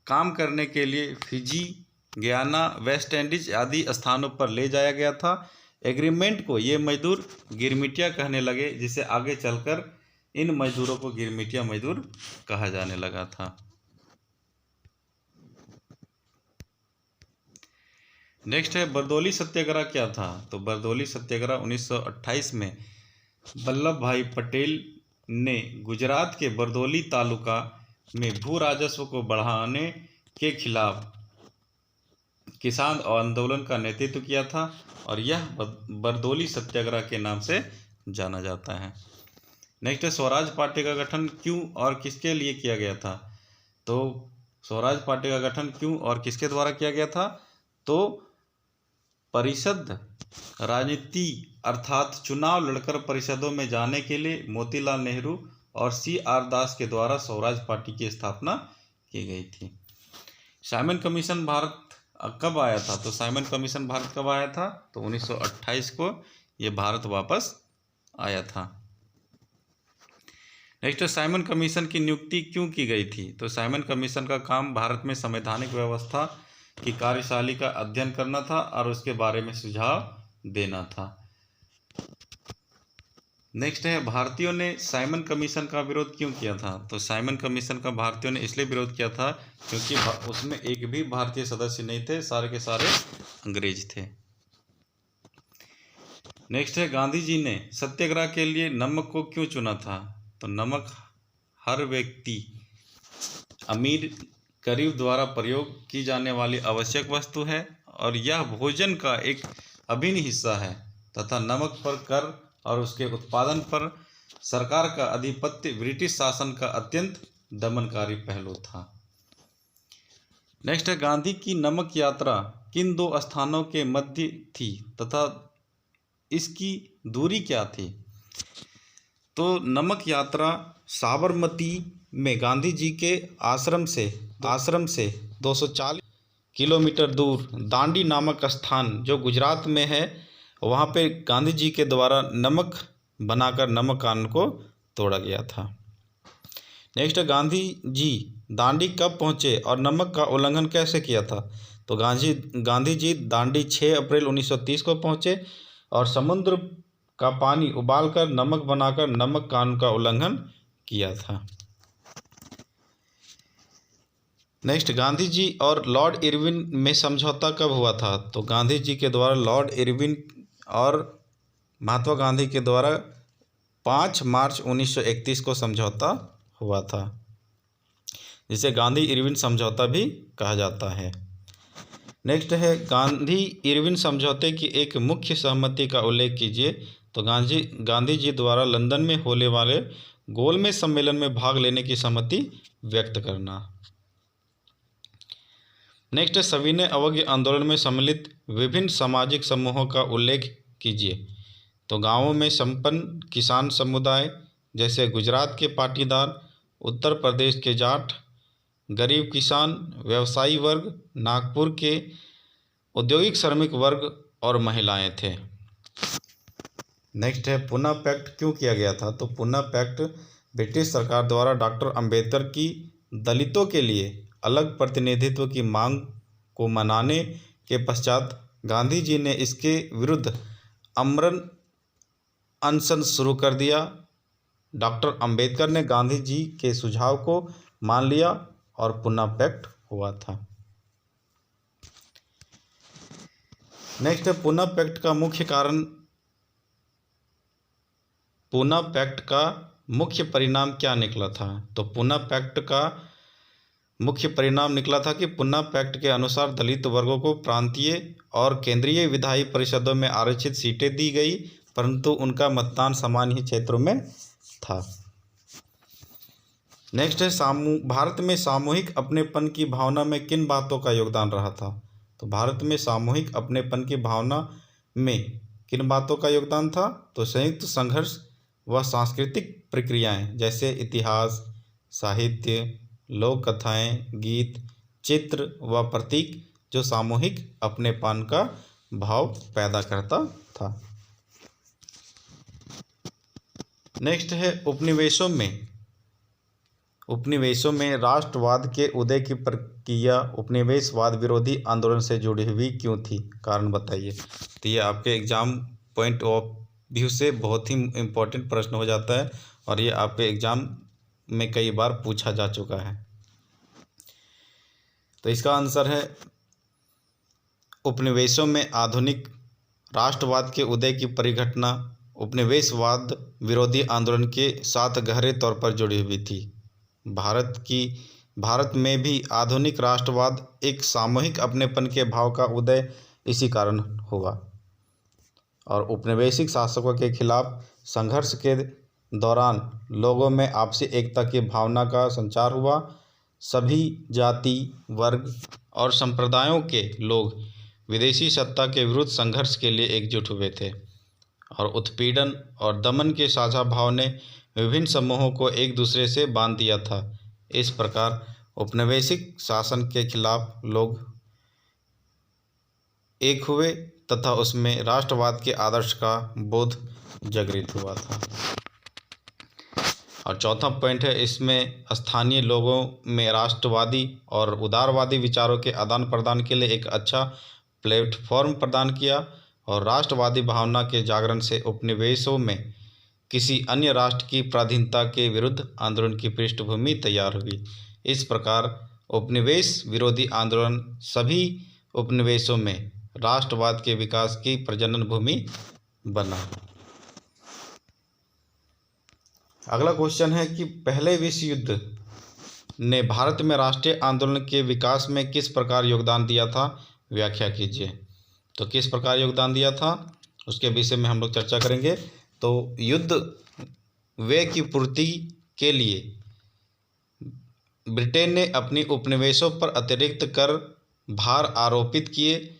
काम करने के लिए फिजी, गयाना, वेस्ट इंडीज आदि स्थानों पर ले जाया गया था। एग्रीमेंट को ये मजदूर गिरमिटिया कहने लगे, जिसे आगे चलकर इन मजदूरों को गिरमिटिया मजदूर कहा जाने लगा था। नेक्स्ट है, बरदौली सत्याग्रह क्या था? तो बरदौली सत्याग्रह 1928 में वल्लभ भाई पटेल ने गुजरात के बरदौली तालुका में भू राजस्व को बढ़ाने के खिलाफ किसान आंदोलन का नेतृत्व किया था और यह बरदौली सत्याग्रह के नाम से जाना जाता है। नेक्स्ट है, स्वराज पार्टी का गठन क्यों और किसके लिए किया गया था? तो स्वराज पार्टी का गठन क्यों और किसके द्वारा किया गया था? तो परिषद राजनीति अर्थात चुनाव लड़कर परिषदों में जाने के लिए मोतीलाल नेहरू और CR दास के द्वारा स्वराज पार्टी की स्थापना की गई थी। साइमन कमीशन भारत कब आया था? तो साइमन कमीशन भारत कब आया था? तो 1928 को ये भारत वापस आया था। नेक्स्ट, साइमन कमीशन की नियुक्ति क्यों की गई थी? तो साइमन कमीशन का काम भारत में संवैधानिक व्यवस्था की कार्यशैली का अध्ययन करना था और उसके बारे में सुझाव देना था। नेक्स्ट है, भारतीयों ने साइमन कमीशन का विरोध क्यों किया था? तो साइमन कमीशन का भारतीयों ने इसलिए विरोध किया था क्योंकि उसमें एक भी भारतीय सदस्य नहीं थे, सारे के सारे अंग्रेज थे। नेक्स्ट है, गांधी जी ने सत्याग्रह के लिए नमक को क्यों चुना था? तो नमक हर व्यक्ति, अमीर गरीब द्वारा प्रयोग की जाने वाली आवश्यक वस्तु है और यह भोजन का एक अभिन्न हिस्सा है तथा नमक पर कर और उसके उत्पादन पर सरकार का आधिपत्य ब्रिटिश शासन का अत्यंत दमनकारी पहलू था। नेक्स्ट है, गांधी की नमक यात्रा किन दो स्थानों के मध्य थी तथा इसकी दूरी क्या थी? तो नमक यात्रा साबरमती में गांधी जी के आश्रम से 240 किलोमीटर दूर दांडी नामक स्थान जो गुजरात में है, वहाँ पे गांधी जी के द्वारा नमक बनाकर नमक कानून को तोड़ा गया था। नेक्स्ट, गांधी जी दांडी कब पहुँचे और नमक का उल्लंघन कैसे किया था? तो गांधी जी दांडी 6 अप्रैल 1930 को पहुँचे और समुद्र का पानी उबालकर नमक बनाकर नमक कानून का उल्लंघन किया था। नेक्स्ट, गांधी जी और लॉर्ड इरविन में समझौता कब हुआ था? तो गांधी जी के द्वारा लॉर्ड इरविन और महात्मा गांधी के द्वारा 5 मार्च 1931 को समझौता हुआ था, जिसे गांधी इरविन समझौता भी कहा जाता है। नेक्स्ट है, गांधी इरविन समझौते की एक मुख्य सहमति का उल्लेख कीजिए। तो गांधी जी द्वारा लंदन में होने वाले गोलमेज सम्मेलन में भाग लेने की सहमति व्यक्त करना। नेक्स्ट है, सविनय अवज्ञा आंदोलन में सम्मिलित विभिन्न सामाजिक समूहों का उल्लेख कीजिए। तो गांवों में संपन्न किसान समुदाय जैसे गुजरात के पाटीदार, उत्तर प्रदेश के जाट, गरीब किसान, व्यवसायी वर्ग, नागपुर के औद्योगिक श्रमिक वर्ग और महिलाएं थे। नेक्स्ट है, पुना पैक्ट क्यों किया गया था? तो पुना पैक्ट ब्रिटिश सरकार द्वारा डॉक्टर अंबेडकर की दलितों के लिए अलग प्रतिनिधित्व की मांग को मनाने के पश्चात गांधी जी ने इसके विरुद्ध आमरण अनशन शुरू कर दिया। डॉक्टर अंबेडकर ने गांधी जी के सुझाव को मान लिया और पुना पैक्ट हुआ था। नेक्स्ट है, पुना पैक्ट का मुख्य परिणाम क्या निकला था? तो पुना पैक्ट का मुख्य परिणाम निकला था कि पुना पैक्ट के अनुसार दलित वर्गों को प्रांतीय और केंद्रीय विधायी परिषदों में आरक्षित सीटें दी गई, परंतु उनका मतदान समान ही क्षेत्रों में था। नेक्स्ट है, भारत में सामूहिक अपनेपन की भावना में किन बातों का योगदान रहा था? तो भारत में सामूहिक अपनेपन की भावना में किन बातों का योगदान था? तो संयुक्त संघर्ष व सांस्कृतिक प्रक्रियाएं जैसे इतिहास, साहित्य, लोक कथाएं, गीत, चित्र व प्रतीक जो सामूहिक अपनेपन का भाव पैदा करता था। नेक्स्ट है, उपनिवेशों में राष्ट्रवाद के उदय की प्रक्रिया उपनिवेशवाद विरोधी आंदोलन से जुड़ी हुई क्यों थी? कारण बताइए। तो ये आपके एग्जाम पॉइंट ऑफ व्यू से बहुत ही इम्पोर्टेंट प्रश्न हो जाता है और ये आपके एग्जाम में कई बार पूछा जा चुका है। तो इसका आंसर है, उपनिवेशों में आधुनिक राष्ट्रवाद के उदय की परिघटना उपनिवेशवाद विरोधी आंदोलन के साथ गहरे तौर पर जुड़ी हुई थी। भारत में भी आधुनिक राष्ट्रवाद एक सामूहिक अपनेपन के भाव का उदय इसी कारण हुआ और उपनिवेशिक शासकों के खिलाफ संघर्ष के दौरान लोगों में आपसी एकता की भावना का संचार हुआ। सभी जाति, वर्ग और संप्रदायों के लोग विदेशी सत्ता के विरुद्ध संघर्ष के लिए एकजुट हुए थे और उत्पीड़न और दमन के साझा भाव ने विभिन्न समूहों को एक दूसरे से बांध दिया था। इस प्रकार औपनिवेशिक शासन के खिलाफ लोग एक हुए तथा उसमें राष्ट्रवाद के आदर्श का बोध जागृत हुआ था। और चौथा पॉइंट है, इसमें स्थानीय लोगों में राष्ट्रवादी और उदारवादी विचारों के आदान प्रदान के लिए एक अच्छा प्लेटफॉर्म प्रदान किया और राष्ट्रवादी भावना के जागरण से उपनिवेशों में किसी अन्य राष्ट्र की पराधीनता के विरुद्ध आंदोलन की पृष्ठभूमि तैयार हुई। इस प्रकार उपनिवेश विरोधी आंदोलन सभी उपनिवेशों में राष्ट्रवाद के विकास की प्रजनन भूमि बना। अगला क्वेश्चन है कि पहले विश्व युद्ध ने भारत में राष्ट्रीय आंदोलन के विकास में किस प्रकार योगदान दिया था, व्याख्या कीजिए। तो किस प्रकार योगदान दिया था उसके विषय में हम लोग चर्चा करेंगे। तो युद्ध व्यय की पूर्ति के लिए ब्रिटेन ने अपनी उपनिवेशों पर अतिरिक्त कर भार आरोपित किए,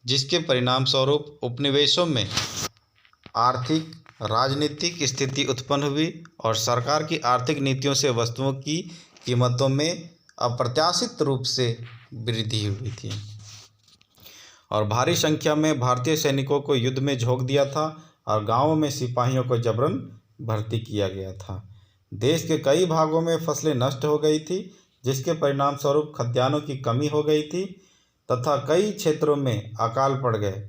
जिसके परिणाम स्वरूप उपनिवेशों में आर्थिक राजनीतिक स्थिति उत्पन्न हुई और सरकार की आर्थिक नीतियों से वस्तुओं की कीमतों में अप्रत्याशित रूप से वृद्धि हुई थी और भारी संख्या में भारतीय सैनिकों को युद्ध में झोंक दिया था और गांवों में सिपाहियों को जबरन भर्ती किया गया था। देश के कई भागों में फसलें नष्ट हो गई थी, जिसके परिणाम स्वरूप खाद्यान्नों की कमी हो गई थी तथा कई क्षेत्रों में अकाल पड़ गए।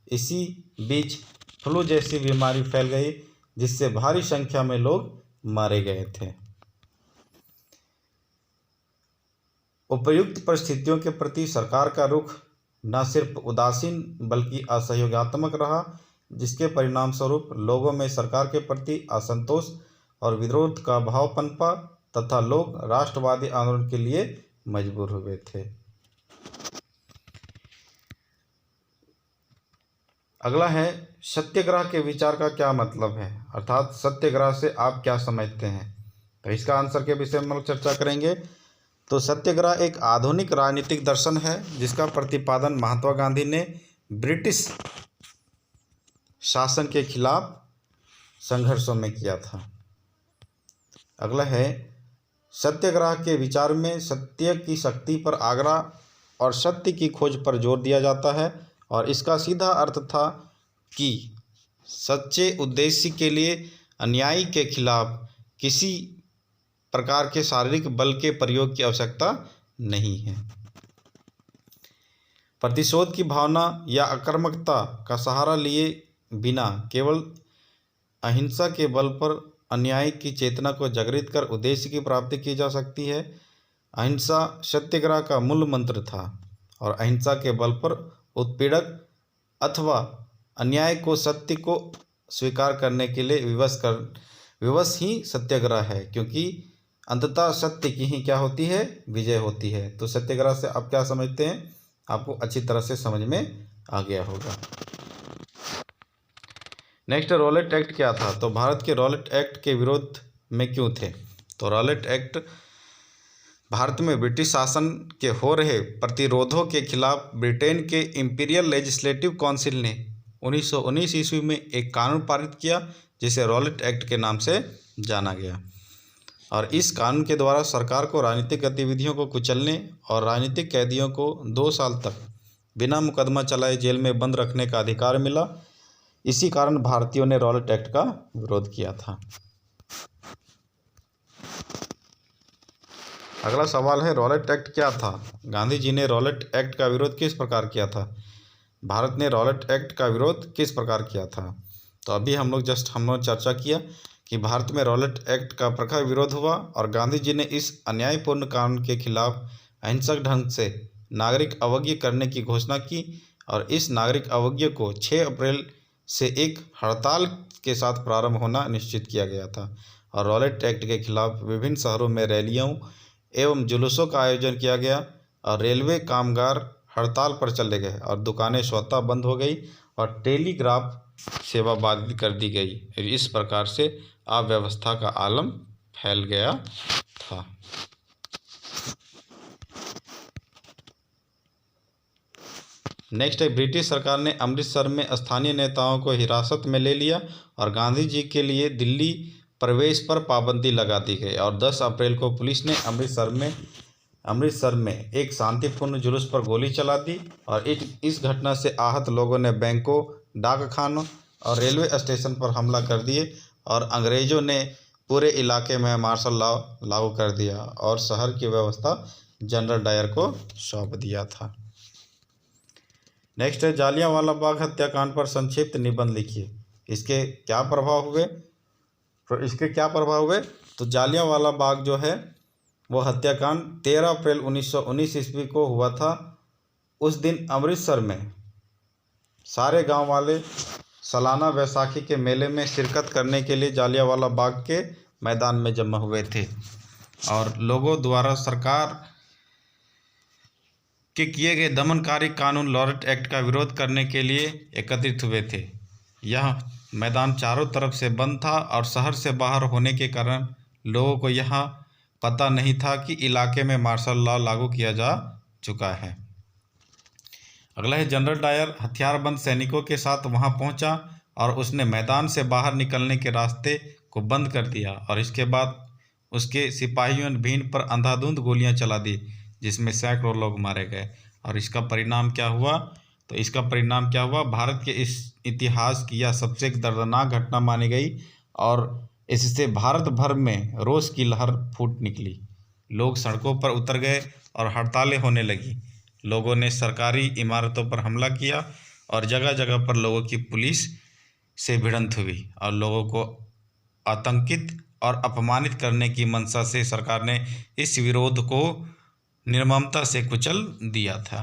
इसी बीच फ्लू जैसी बीमारी फैल गई, जिससे भारी संख्या में लोग मारे गए थे। उपर्युक्त परिस्थितियों के प्रति सरकार का रुख न सिर्फ उदासीन बल्कि असहयोगात्मक रहा, जिसके परिणाम स्वरूप लोगों में सरकार के प्रति असंतोष और विरोध का भाव पनपा तथा लोग राष्ट्रवादी आंदोलन के लिए मजबूर हुए थे। अगला है, सत्याग्रह के विचार का क्या मतलब है, अर्थात सत्याग्रह से आप क्या समझते हैं। तो इसका आंसर के विषय में हम लोग चर्चा करेंगे। तो सत्याग्रह एक आधुनिक राजनीतिक दर्शन है जिसका प्रतिपादन महात्मा गांधी ने ब्रिटिश शासन के खिलाफ संघर्षों में किया था। अगला है, सत्याग्रह के विचार में सत्य की शक्ति पर आग्रह और सत्य की खोज पर जोर दिया जाता है और इसका सीधा अर्थ था कि सच्चे उद्देश्य के लिए अन्याय के खिलाफ किसी प्रकार के शारीरिक बल के प्रयोग की आवश्यकता नहीं है। प्रतिशोध की भावना या आक्रामकता का सहारा लिए बिना केवल अहिंसा के बल पर अन्याय की चेतना को जागृत कर उद्देश्य की प्राप्ति की जा सकती है। अहिंसा सत्याग्रह का मूल मंत्र था और अहिंसा के बल पर उत्पीड़क अथवा अन्याय को सत्य को स्वीकार करने के लिए विवश ही सत्याग्रह है, क्योंकि अंततः सत्य की ही क्या होती है, विजय होती है। तो सत्याग्रह से आप क्या समझते हैं, आपको अच्छी तरह से समझ में आ गया होगा। नेक्स्ट, रॉलेट एक्ट क्या था। तो भारत के रॉलेट एक्ट के विरोध में क्यों थे। तो रॉलेट एक्ट भारत में ब्रिटिश शासन के हो रहे प्रतिरोधों के खिलाफ ब्रिटेन के इंपीरियल लेजिस्लेटिव काउंसिल ने 1919 ईस्वी में एक कानून पारित किया जिसे रॉलेट एक्ट के नाम से जाना गया और इस कानून के द्वारा सरकार को राजनीतिक गतिविधियों को कुचलने और राजनीतिक कैदियों को 2 साल तक बिना मुकदमा चलाए जेल में बंद रखने का अधिकार मिला। इसी कारण भारतीयों ने रॉलेट एक्ट का विरोध किया था। अगला सवाल है, रॉलेट एक्ट क्या था। गांधी जी ने रॉलेट एक्ट का विरोध किस प्रकार किया था। भारत ने रॉलेट एक्ट का विरोध किस प्रकार किया था। तो अभी हम लोग चर्चा किया कि भारत में रॉलेट एक्ट का प्रखर विरोध हुआ और गांधी जी ने इस अन्यायपूर्ण कानून के खिलाफ अहिंसक ढंग से नागरिक अवज्ञा करने की घोषणा की और इस नागरिक अवज्ञा को 6 अप्रैल से एक हड़ताल के साथ प्रारंभ होना निश्चित किया गया था और रॉलेट एक्ट के खिलाफ विभिन्न शहरों में रैलियों एवं जुलूसों का आयोजन किया गया और रेलवे कामगार हड़ताल पर चले गए और दुकानें स्वतः बंद हो गई और टेलीग्राफ सेवा बाधित कर दी गई। इस प्रकार से अव्यवस्था का आलम फैल गया था। नेक्स्ट है, ब्रिटिश सरकार ने अमृतसर में स्थानीय नेताओं को हिरासत में ले लिया और गांधी जी के लिए दिल्ली प्रवेश पर पाबंदी लगा दी गई। और 10 अप्रैल को पुलिस ने अमृतसर में एक शांतिपूर्ण जुलूस पर गोली चला दी और इस घटना से आहत लोगों ने बैंकों, डाकखानों और रेलवे स्टेशन पर हमला कर दिए और अंग्रेज़ों ने पूरे इलाके में मार्शल लॉ लागू कर दिया और शहर की व्यवस्था जनरल डायर को सौंप दिया था। नेक्स्ट है, जालियांवाला बाग हत्याकांड पर संक्षिप्त निबंध लिखिए। इसके क्या प्रभाव हुए? तो जालियांवाला बाग जो है वो हत्याकांड 13 अप्रैल 1919 ईस्वी को हुआ था। उस दिन अमृतसर में सारे गांव वाले सालाना बैसाखी के मेले में शिरकत करने के लिए जालियांवाला बाग के मैदान में जमा हुए थे और लोगों द्वारा सरकार के किए गए दमनकारी कानून लॉरेट एक्ट का विरोध करने के लिए एकत्रित हुए थे। यह मैदान चारों तरफ से बंद था और शहर से बाहर होने के कारण लोगों को यहाँ पता नहीं था कि इलाके में मार्शल लॉ लागू किया जा चुका है। अगला है, जनरल डायर हथियारबंद सैनिकों के साथ वहां पहुंचा और उसने मैदान से बाहर निकलने के रास्ते को बंद कर दिया और इसके बाद उसके सिपाहियों ने भीड़ पर अंधाधुंध गोलियां चला दी, जिसमें सैकड़ों लोग मारे गए। और इसका परिणाम क्या हुआ? तो इसका परिणाम क्या हुआ? भारत के इस इतिहास की यह सबसे दर्दनाक घटना मानी गई और इससे भारत भर में रोष की लहर फूट निकली। लोग सड़कों पर उतर गए और हड़तालें होने लगी। लोगों ने सरकारी इमारतों पर हमला किया और जगह जगह पर लोगों की पुलिस से भिड़ंत हुई और लोगों को आतंकित और अपमानित करने की मंशा से सरकार ने इस विरोध को निर्ममता से कुचल दिया था।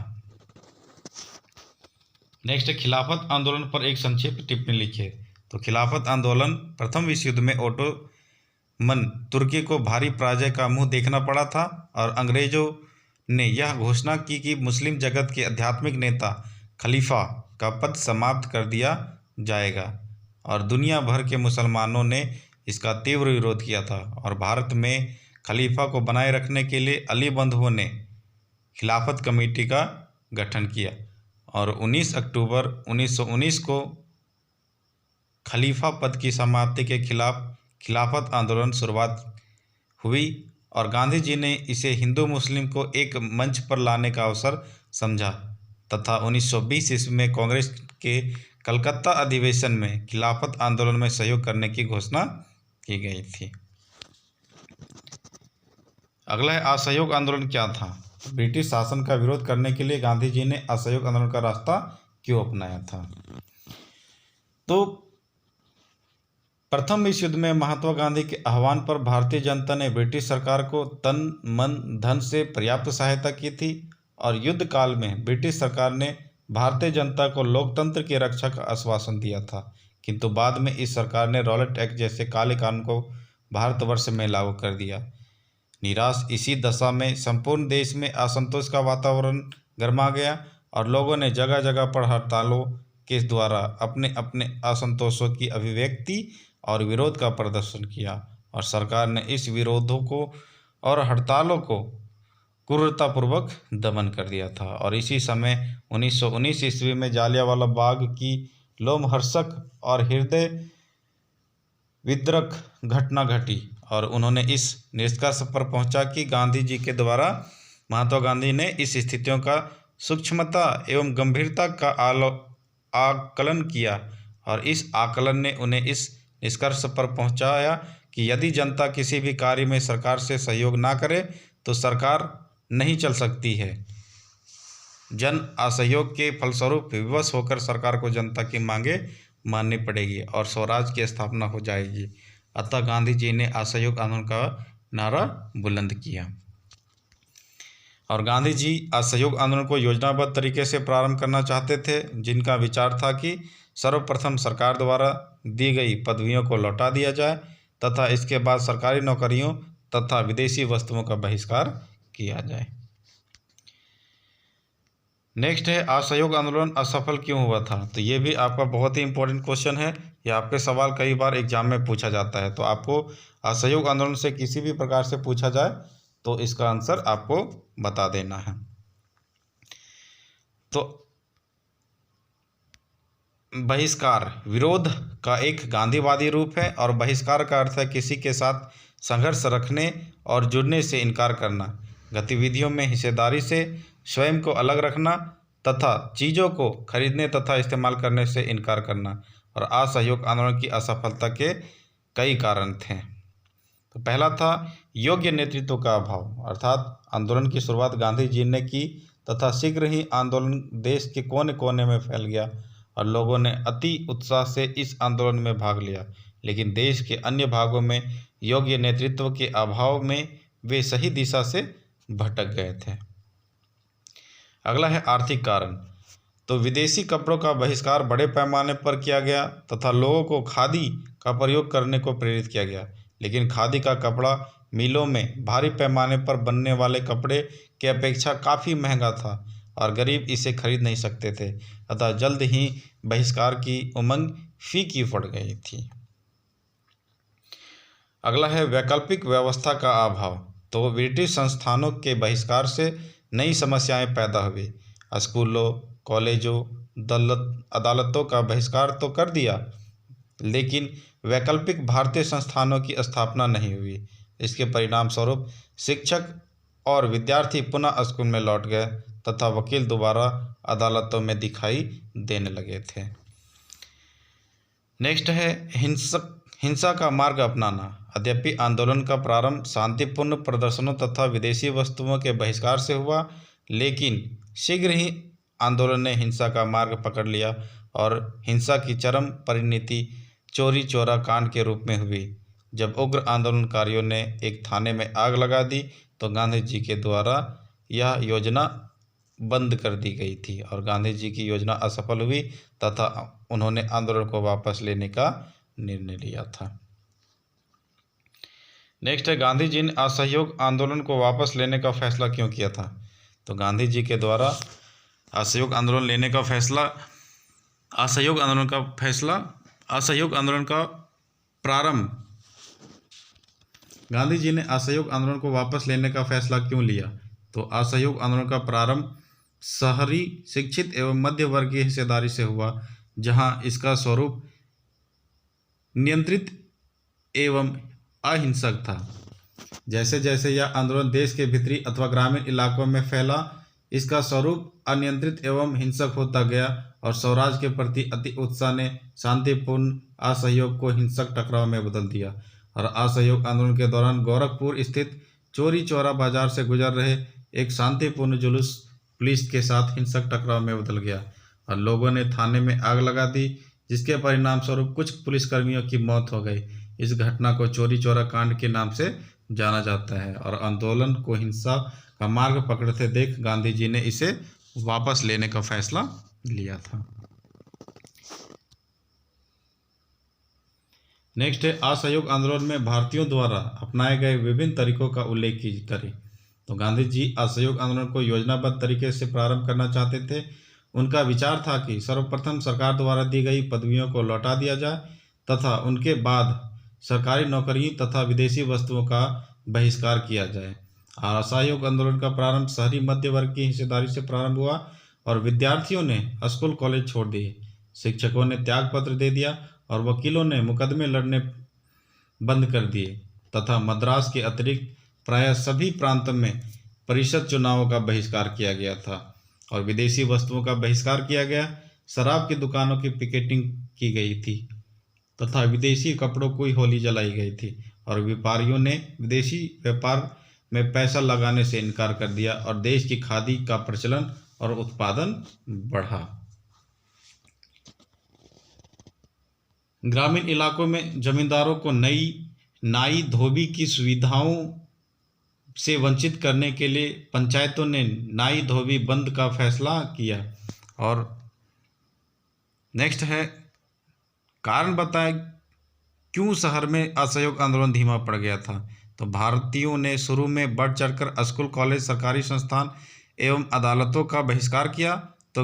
नेक्स्ट, खिलाफत आंदोलन पर एक संक्षिप्त टिप्पणी लिखिए। तो खिलाफत आंदोलन प्रथम विश्व युद्ध में ओटोमन तुर्की को भारी पराजय का मुंह देखना पड़ा था और अंग्रेजों ने यह घोषणा की कि मुस्लिम जगत के आध्यात्मिक नेता खलीफा का पद समाप्त कर दिया जाएगा और दुनिया भर के मुसलमानों ने इसका तीव्र विरोध किया था। और भारत में खलीफा को बनाए रखने के लिए अली बंधुओं ने खिलाफत कमेटी का गठन किया और 19 अक्टूबर 1919 को खलीफा पद की समाप्ति के खिलाफ खिलाफत आंदोलन शुरुआत हुई और गांधी जी ने इसे हिंदू मुस्लिम को एक मंच पर लाने का अवसर समझा तथा 1920 ईस्वी में कांग्रेस के कलकत्ता अधिवेशन में खिलाफत आंदोलन में सहयोग करने की घोषणा की गई थी। अगला है, असहयोग आंदोलन क्या था? ब्रिटिश शासन का विरोध करने के लिए गांधी जी ने असहयोग आंदोलन का रास्ता क्यों अपनाया था? तो प्रथम विश्व युद्ध में महात्मा गांधी के आह्वान पर भारतीय जनता ने ब्रिटिश सरकार को तन मन धन से पर्याप्त सहायता की थी और युद्ध काल में ब्रिटिश सरकार ने भारतीय जनता को लोकतंत्र की रक्षा का आश्वासन दिया था, किंतु बाद में इस सरकार ने रॉलेट एक्ट जैसे काले कानून को भारतवर्ष में लागू कर दिया। निराश इसी दशा में संपूर्ण देश में असंतोष का वातावरण गरमा गया और लोगों ने जगह जगह पर हड़तालों के द्वारा अपने अपने असंतोषों की अभिव्यक्ति और विरोध का प्रदर्शन किया और सरकार ने इस विरोधों को और हड़तालों को क्रूरतापूर्वक दमन कर दिया था। और इसी समय 1919 ईस्वी में जालियांवाला बाग की लोमहर्षक और हृदय विद्रक घटना घटी और उन्होंने इस निष्कर्ष पर पहुंचा कि गांधी जी के द्वारा महात्मा गांधी ने इस स्थितियों का सूक्ष्मता एवं गंभीरता का आकलन किया और इस आकलन ने उन्हें इस निष्कर्ष पर पहुंचाया कि यदि जनता किसी भी कार्य में सरकार से सहयोग ना करे तो सरकार नहीं चल सकती है। जन असहयोग के फलस्वरूप विवश होकर सरकार को जनता की मांगे माननी पड़ेगी और स्वराज की स्थापना हो जाएगी। अतः गांधी जी ने असहयोग आंदोलन का नारा बुलंद किया और गांधी जी असहयोग आंदोलन को योजनाबद्ध तरीके से प्रारंभ करना चाहते थे, जिनका विचार था कि सर्वप्रथम सरकार द्वारा दी गई पदवियों को लौटा दिया जाए तथा इसके बाद सरकारी नौकरियों तथा विदेशी वस्तुओं का बहिष्कार किया जाए। नेक्स्ट है, असहयोग आंदोलन असफल क्यों हुआ था? तो ये भी आपका बहुत ही इंपॉर्टेंट क्वेश्चन है। ये आपके सवाल कई बार एग्जाम में पूछा जाता है, तो आपको असहयोग आंदोलन से किसी भी प्रकार से पूछा जाए तो इसका आंसर आपको बता देना है। तो बहिष्कार विरोध का एक गांधीवादी रूप है और बहिष्कार का अर्थ है किसी के साथ संघर्ष रखने और जुड़ने से इनकार करना, गतिविधियों में हिस्सेदारी से स्वयं को अलग रखना तथा चीज़ों को खरीदने तथा इस्तेमाल करने से इनकार करना। और असहयोग आंदोलन की असफलता के कई कारण थे। तो पहला था योग्य नेतृत्व का अभाव, अर्थात आंदोलन की शुरुआत गांधी जी ने की तथा शीघ्र ही आंदोलन देश के कोने कोने में फैल गया और लोगों ने अति उत्साह से इस आंदोलन में भाग लिया, लेकिन देश के अन्य भागों में योग्य नेतृत्व के अभाव में वे सही दिशा से भटक गए थे। अगला है आर्थिक कारण। तो विदेशी कपड़ों का बहिष्कार बड़े पैमाने पर किया गया तथा लोगों को खादी का प्रयोग करने को प्रेरित किया गया, लेकिन खादी का कपड़ा मिलों में भारी पैमाने पर बनने वाले कपड़े की अपेक्षा काफ़ी महंगा था और गरीब इसे खरीद नहीं सकते थे, अतः जल्द ही बहिष्कार की उमंग फीकी पड़ गई थी। अगला है वैकल्पिक व्यवस्था का अभाव। तो ब्रिटिश संस्थानों के बहिष्कार से नई समस्याएं पैदा हुई। स्कूलों, कॉलेजों, अदालतों का बहिष्कार तो कर दिया, लेकिन वैकल्पिक भारतीय संस्थानों की स्थापना नहीं हुई। इसके परिणाम स्वरूप शिक्षक और विद्यार्थी पुनः स्कूल में लौट गए तथा वकील दोबारा अदालतों में दिखाई देने लगे थे। नेक्स्ट है हिंसा का मार्ग अपनाना। यद्यपि आंदोलन का प्रारंभ शांतिपूर्ण प्रदर्शनों तथा विदेशी वस्तुओं के बहिष्कार से हुआ, लेकिन शीघ्र ही आंदोलन ने हिंसा का मार्ग पकड़ लिया और हिंसा की चरम परिणति चोरी चोरा कांड के रूप में हुई। जब उग्र आंदोलनकारियों ने एक थाने में आग लगा दी तो गांधी जी के द्वारा यह योजना बंद कर दी गई थी और गांधी जी की योजना असफल हुई तथा उन्होंने आंदोलन को वापस लेने का निर्णय लिया था। नेक्स्ट है गांधी जी ने असहयोग आंदोलन को वापस लेने का फैसला क्यों किया था। तो गांधी जी के द्वारा असहयोग आंदोलन का प्रारंभ गांधी जी ने असहयोग आंदोलन को वापस लेने का फैसला क्यों लिया। तो असहयोग आंदोलन का प्रारंभ शहरी शिक्षित एवं मध्य वर्ग की हिस्सेदारी से हुआ, जहां इसका स्वरूप नियंत्रित एवं अहिंसक था। जैसे जैसे यह आंदोलन देश के भीतरी अथवा ग्रामीण इलाकों में फैला, इसका स्वरूप अनियंत्रित एवं हिंसक होता गया और स्वराज के प्रति अति उत्साह ने शांतिपूर्ण असहयोग को हिंसक टकराव में बदल दिया। और असहयोग आंदोलन के दौरान गोरखपुर स्थित चौरी चौरा बाजार से गुजर रहे एक शांतिपूर्ण जुलूस पुलिस के साथ हिंसक टकराव में बदल गया और लोगों ने थाने में आग लगा दी, जिसके परिणाम स्वरूप कुछ पुलिसकर्मियों की मौत हो गई। इस घटना को चौरी चौरा कांड के नाम से जाना जाता है और आंदोलन को हिंसा का मार्ग पकड़ते देख गांधी जी ने इसे वापस लेने का फैसला लिया था। नेक्स्ट है असहयोग आंदोलन में भारतीयों द्वारा अपनाए गए विभिन्न तरीकों का उल्लेख करें। तो गांधी जी असहयोग आंदोलन को योजनाबद्ध तरीके से प्रारंभ करना चाहते थे। उनका विचार था कि सर्वप्रथम सरकार द्वारा दी गई पदवियों को लौटा दिया जाए तथा उनके बाद सरकारी नौकरी तथा विदेशी वस्तुओं का बहिष्कार किया जाए। और असहयोग आंदोलन का प्रारंभ शहरी मध्य वर्ग की हिस्सेदारी से प्रारंभ हुआ और विद्यार्थियों ने स्कूल कॉलेज छोड़ दिए, शिक्षकों ने त्यागपत्र दे दिया और वकीलों ने मुकदमे लड़ने बंद कर दिए तथा मद्रास के अतिरिक्त प्रायः सभी प्रांतों में परिषद चुनावों का बहिष्कार किया गया था और विदेशी वस्तुओं का बहिष्कार किया गया। शराब की दुकानों की पिकेटिंग की गई थी तथा विदेशी कपड़ों की होली जलाई गई थी और व्यापारियों ने विदेशी व्यापार में पैसा लगाने से इनकार कर दिया और देश की खादी का प्रचलन और उत्पादन बढ़ा। ग्रामीण इलाकों में जमींदारों को नाई धोबी की सुविधाओं से वंचित करने के लिए पंचायतों ने नाई धोबी बंद का फैसला किया। और नेक्स्ट है कारण बताएं क्यों शहर में असहयोग आंदोलन धीमा पड़ गया था। तो भारतीयों ने शुरू में बढ़ चढ़कर स्कूल, कॉलेज, सरकारी संस्थान एवं अदालतों का बहिष्कार किया, तो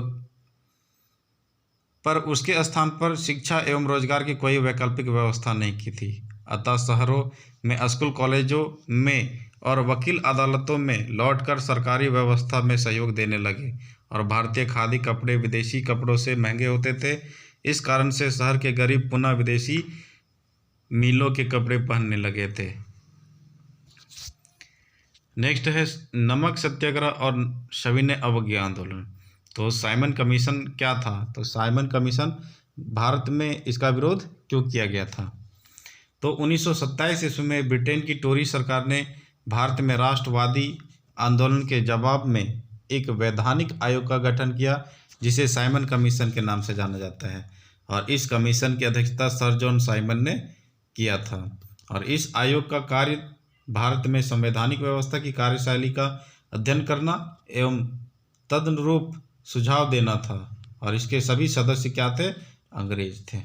पर उसके स्थान पर शिक्षा एवं रोजगार की कोई वैकल्पिक व्यवस्था नहीं की थी। अतः शहरों में स्कूल, कॉलेजों में और वकील अदालतों में लौटकर सरकारी व्यवस्था में सहयोग देने लगे और भारतीय खादी कपड़े विदेशी कपड़ों से महंगे होते थे, इस कारण से शहर के गरीब पुनः विदेशी मीलों के कपड़े पहनने लगे थे। नेक्स्ट है नमक सत्याग्रह और सविनय अवज्ञा आंदोलन। तो साइमन कमीशन क्या था? तो साइमन कमीशन भारत में इसका विरोध क्यों किया गया था? तो 1927 ईस्वी में ब्रिटेन की टोरी सरकार ने भारत में राष्ट्रवादी आंदोलन के जवाब में एक वैधानिक आयोग का गठन किया, जिसे साइमन कमीशन के नाम से जाना जाता है। और इस कमीशन की अध्यक्षता सर जॉन साइमन ने किया था। और इस आयोग का कार्य भारत में संवैधानिक व्यवस्था की कार्यशैली का अध्ययन करना एवं तदनुरूप सुझाव देना था। और इसके सभी सदस्य क्या थे? अंग्रेज थे।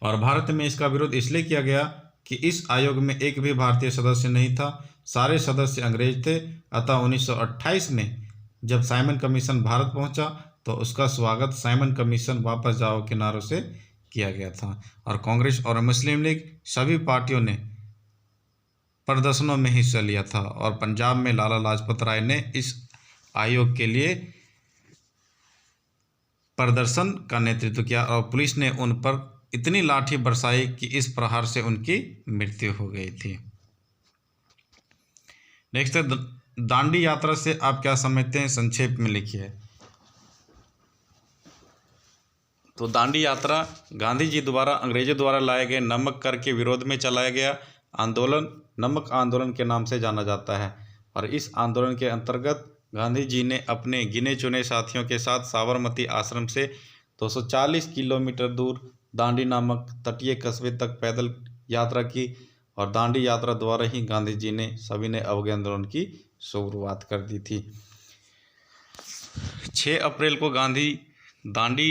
और भारत में इसका विरोध इसलिए किया गया कि इस आयोग में एक भी भारतीय सदस्य नहीं था, सारे सदस्य अंग्रेज थे। अतः 1928 में जब साइमन कमीशन भारत पहुंचा तो उसका स्वागत साइमन कमीशन वापस जाओ के नारों से किया गया था। और कांग्रेस और मुस्लिम लीग सभी पार्टियों ने प्रदर्शनों में हिस्सा लिया था। और पंजाब में लाला लाजपत राय ने इस आयोग के लिए प्रदर्शन का नेतृत्व किया और पुलिस ने उन पर इतनी लाठी बरसाई कि इस प्रहार से उनकी मृत्यु हो गई थी। नेक्स्ट है दांडी यात्रा से आप क्या समझते हैं? संक्षेप में लिखिए। तो दांडी यात्रा गांधी जी द्वारा अंग्रेजों द्वारा लाए गए नमक कर के विरोध में चलाया गया आंदोलन नमक आंदोलन के नाम से जाना जाता है। और इस आंदोलन के अंतर्गत गांधी जी ने अपने गिने चुने साथियों के साथ साबरमती आश्रम से 240 किलोमीटर दूर दांडी नामक तटीय कस्बे तक पैदल यात्रा की। और दांडी यात्रा द्वारा ही गांधी जी ने सविनय अवज्ञा आंदोलन की शुरुआत कर दी थी। 6 अप्रैल को दांडी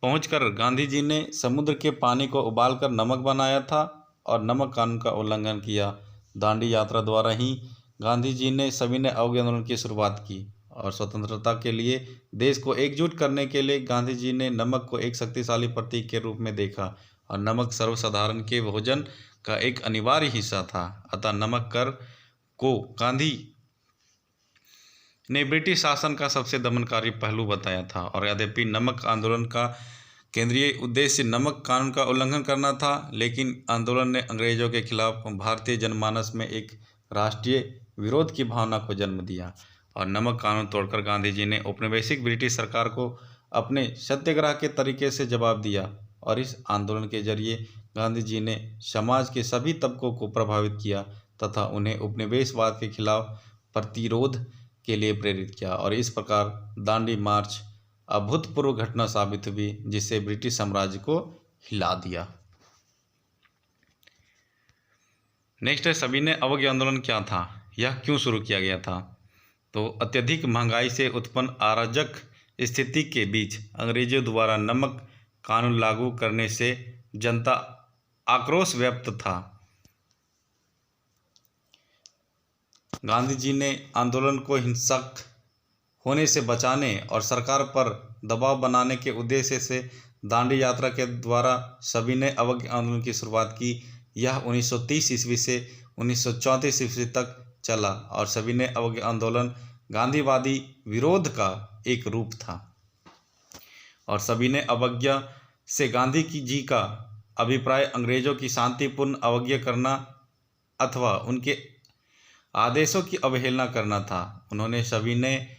पहुंचकर गांधी जी ने समुद्र के पानी को उबालकर नमक बनाया था और नमक कानून का उल्लंघन किया। दांडी यात्रा द्वारा ही गांधी जी ने सविनय अवज्ञा आंदोलन की शुरुआत की। और स्वतंत्रता के लिए देश को एकजुट करने के लिए गांधी जी ने नमक को एक शक्तिशाली प्रतीक के रूप में देखा। और नमक सर्वसाधारण के भोजन का एक अनिवार्य हिस्सा था। अतः नमक कर को गांधी ने ब्रिटिश शासन का सबसे दमनकारी पहलू बताया था। और यद्यपि नमक आंदोलन का केंद्रीय उद्देश्य नमक कानून का उल्लंघन करना था, लेकिन आंदोलन ने अंग्रेजों के खिलाफ भारतीय जनमानस में एक राष्ट्रीय विरोध की भावना को जन्म दिया। और नमक कानून तोड़कर गांधी जी ने औपनिवेशिक ब्रिटिश सरकार को अपने सत्याग्रह के तरीके से जवाब दिया। और इस आंदोलन के जरिए गांधी जी ने समाज के सभी तबकों को प्रभावित किया तथा उन्हें उपनिवेशवाद के खिलाफ प्रतिरोध के लिए प्रेरित किया। और इस प्रकार दांडी मार्च अभूतपूर्व घटना साबित हुई, जिससे ब्रिटिश साम्राज्य को हिला दिया। नेक्स्ट है सविनय अवज्ञा आंदोलन क्या था, यह क्यों शुरू किया गया था? तो अत्यधिक महंगाई से उत्पन्न अराजक स्थिति के बीच अंग्रेजों द्वारा नमक कानून लागू करने से जनता आक्रोश व्यक्त था। गांधी जी ने आंदोलन को हिंसक होने से बचाने और सरकार पर दबाव बनाने के उद्देश्य से दांडी यात्रा के द्वारा सविनय अवज्ञा आंदोलन की शुरुआत की। यह 1930 ईस्वी से 1934 ईस्वी तक चला और सविनय अवज्ञा आंदोलन गांधीवादी विरोध का एक रूप था। और सविनय अवज्ञा से गांधी जी का अभिप्राय अंग्रेजों की शांतिपूर्ण अवज्ञा करना अथवा उनके आदेशों की अवहेलना करना था। उन्होंने सविनय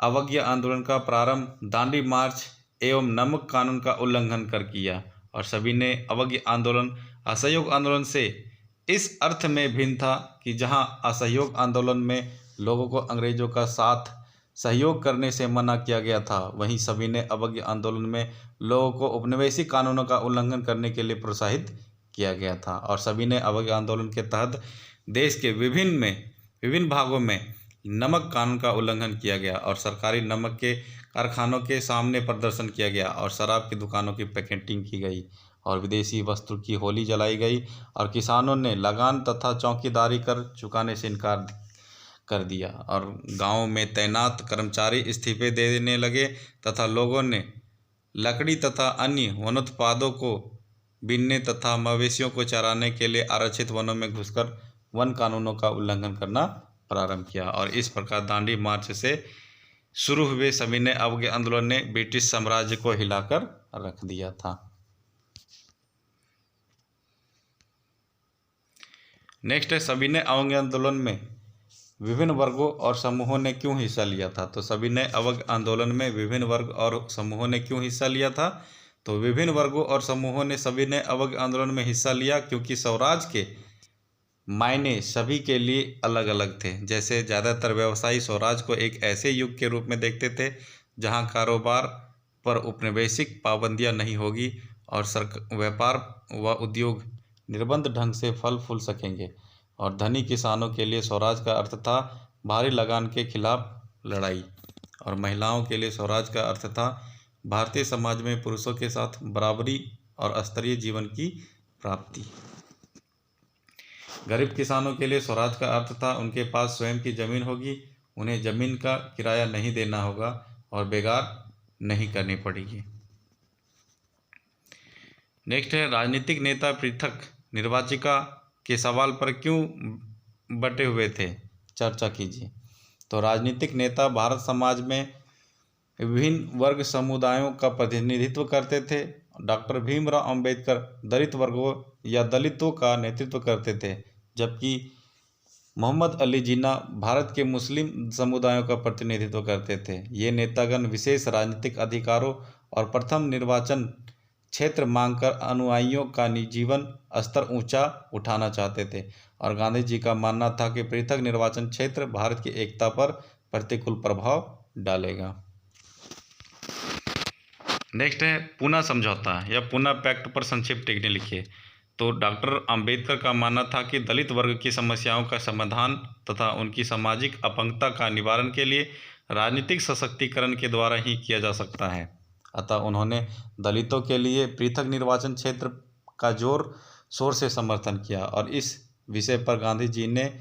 अवज्ञा आंदोलन का प्रारंभ दांडी मार्च एवं नमक कानून का उल्लंघन कर किया। और सविनय अवज्ञा आंदोलन असहयोग आंदोलन से इस अर्थ में भिन्न था कि जहां असहयोग आंदोलन में लोगों को अंग्रेजों का साथ सहयोग करने से मना किया गया था, वहीं सविनय अवज्ञा आंदोलन में लोगों को उपनिवेशी कानूनों का उल्लंघन करने के लिए प्रोत्साहित किया गया था। और सविनय अवज्ञा आंदोलन के तहत देश के विभिन्न भागों में नमक कानून का उल्लंघन किया गया और सरकारी नमक के कारखानों के सामने प्रदर्शन किया गया और शराब की दुकानों की पैकेटिंग की गई और विदेशी वस्त्र की होली जलाई गई और किसानों ने लगान तथा चौकीदारी कर चुकाने से इनकार कर दिया और गांवों में तैनात कर्मचारी इस्तीफे देने लगे तथा लोगों ने लकड़ी तथा अन्य वनोत्पादों को बीनने तथा मवेशियों को चराने के लिए आरक्षित वनों में घुसकर वन कानूनों का उल्लंघन करना प्रारंभ किया। और इस प्रकार दांडी मार्च से शुरू हुए सविनय अवज्ञा आंदोलन ने ब्रिटिश साम्राज्य को हिलाकर रख दिया था। नेक्स्ट है, सविनय अवज्ञा आंदोलन में विभिन्न वर्गों और समूहों ने क्यों हिस्सा लिया था। तो सविनय अवज्ञा आंदोलन में विभिन्न वर्ग और समूहों ने क्यों हिस्सा लिया था। तो विभिन्न वर्गों और समूहों ने सविनय अवज्ञा आंदोलन में हिस्सा लिया क्योंकि स्वराज के मायने सभी के लिए अलग अलग थे। जैसे ज़्यादातर व्यवसायी स्वराज को एक ऐसे युग के रूप में देखते थे जहां कारोबार पर औपनिवेशिक पाबंदियां नहीं होगी और व्यापार व उद्योग निर्बंध ढंग से फल फूल सकेंगे। और धनी किसानों के लिए स्वराज का अर्थ था भारी लगान के खिलाफ लड़ाई। और महिलाओं के लिए स्वराज का अर्थ था भारतीय समाज में पुरुषों के साथ बराबरी और स्तरीय जीवन की प्राप्ति। गरीब किसानों के लिए स्वराज का अर्थ था उनके पास स्वयं की जमीन होगी, उन्हें जमीन का किराया नहीं देना होगा और बेगार नहीं करनी पड़ेगी। नेक्स्ट है, राजनीतिक नेता पृथक निर्वाचिका के सवाल पर क्यों बटे हुए थे, चर्चा कीजिए। तो राजनीतिक नेता भारत समाज में विभिन्न वर्ग समुदायों का प्रतिनिधित्व करते थे। डॉक्टर भीमराव अंबेडकर दलित वर्गों या दलितों का नेतृत्व करते थे, जबकि मोहम्मद अली जिन्ना भारत के मुस्लिम समुदायों का प्रतिनिधित्व करते थे। ये नेतागण विशेष राजनीतिक अधिकारों और प्रथम निर्वाचन क्षेत्र मांगकर अनुयायियों का जीवन स्तर ऊंचा उठाना चाहते थे। और गांधी जी का मानना था कि पृथक निर्वाचन क्षेत्र भारत की एकता पर प्रतिकूल प्रभाव डालेगा। नेक्स्ट है, पूना समझौता या पूना पैक्ट पर संक्षिप्त टिप्पणी लिखिए। तो डॉक्टर अंबेडकर का मानना था कि दलित वर्ग की समस्याओं का समाधान तथा उनकी सामाजिक अपंगता का निवारण के लिए राजनीतिक सशक्तिकरण के द्वारा ही किया जा सकता है। अतः उन्होंने दलितों के लिए पृथक निर्वाचन क्षेत्र का जोर शोर से समर्थन किया और इस विषय पर गांधी जी ने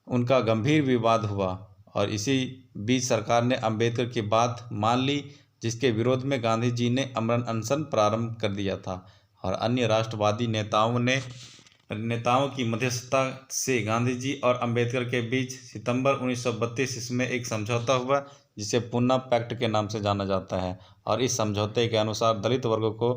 उनका गंभीर विवाद हुआ और इसी बीच सरकार ने अंबेडकर की बात मान ली, जिसके विरोध में गांधी जी ने अमरण अनशन प्रारंभ कर दिया था। और अन्य राष्ट्रवादी नेताओं की मध्यस्थता से गांधी जी और अंबेडकर के बीच सितंबर 1932 ईस्वी में एक समझौता हुआ, जिसे पूना पैक्ट के नाम से जाना जाता है। और इस समझौते के अनुसार दलित वर्गों को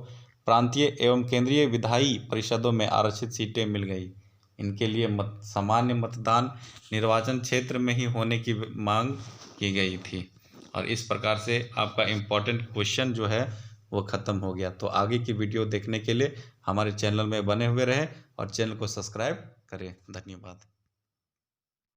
प्रांतीय एवं केंद्रीय विधायी परिषदों में आरक्षित सीटें मिल गई। इनके लिए सामान्य मतदान निर्वाचन क्षेत्र में ही होने की मांग की गई थी। और इस प्रकार से आपका इम्पोर्टेंट क्वेश्चन जो है वो ख़त्म हो गया। तो आगे की वीडियो देखने के लिए हमारे चैनल में बने हुए रहें और चैनल को सब्सक्राइब करें। धन्यवाद।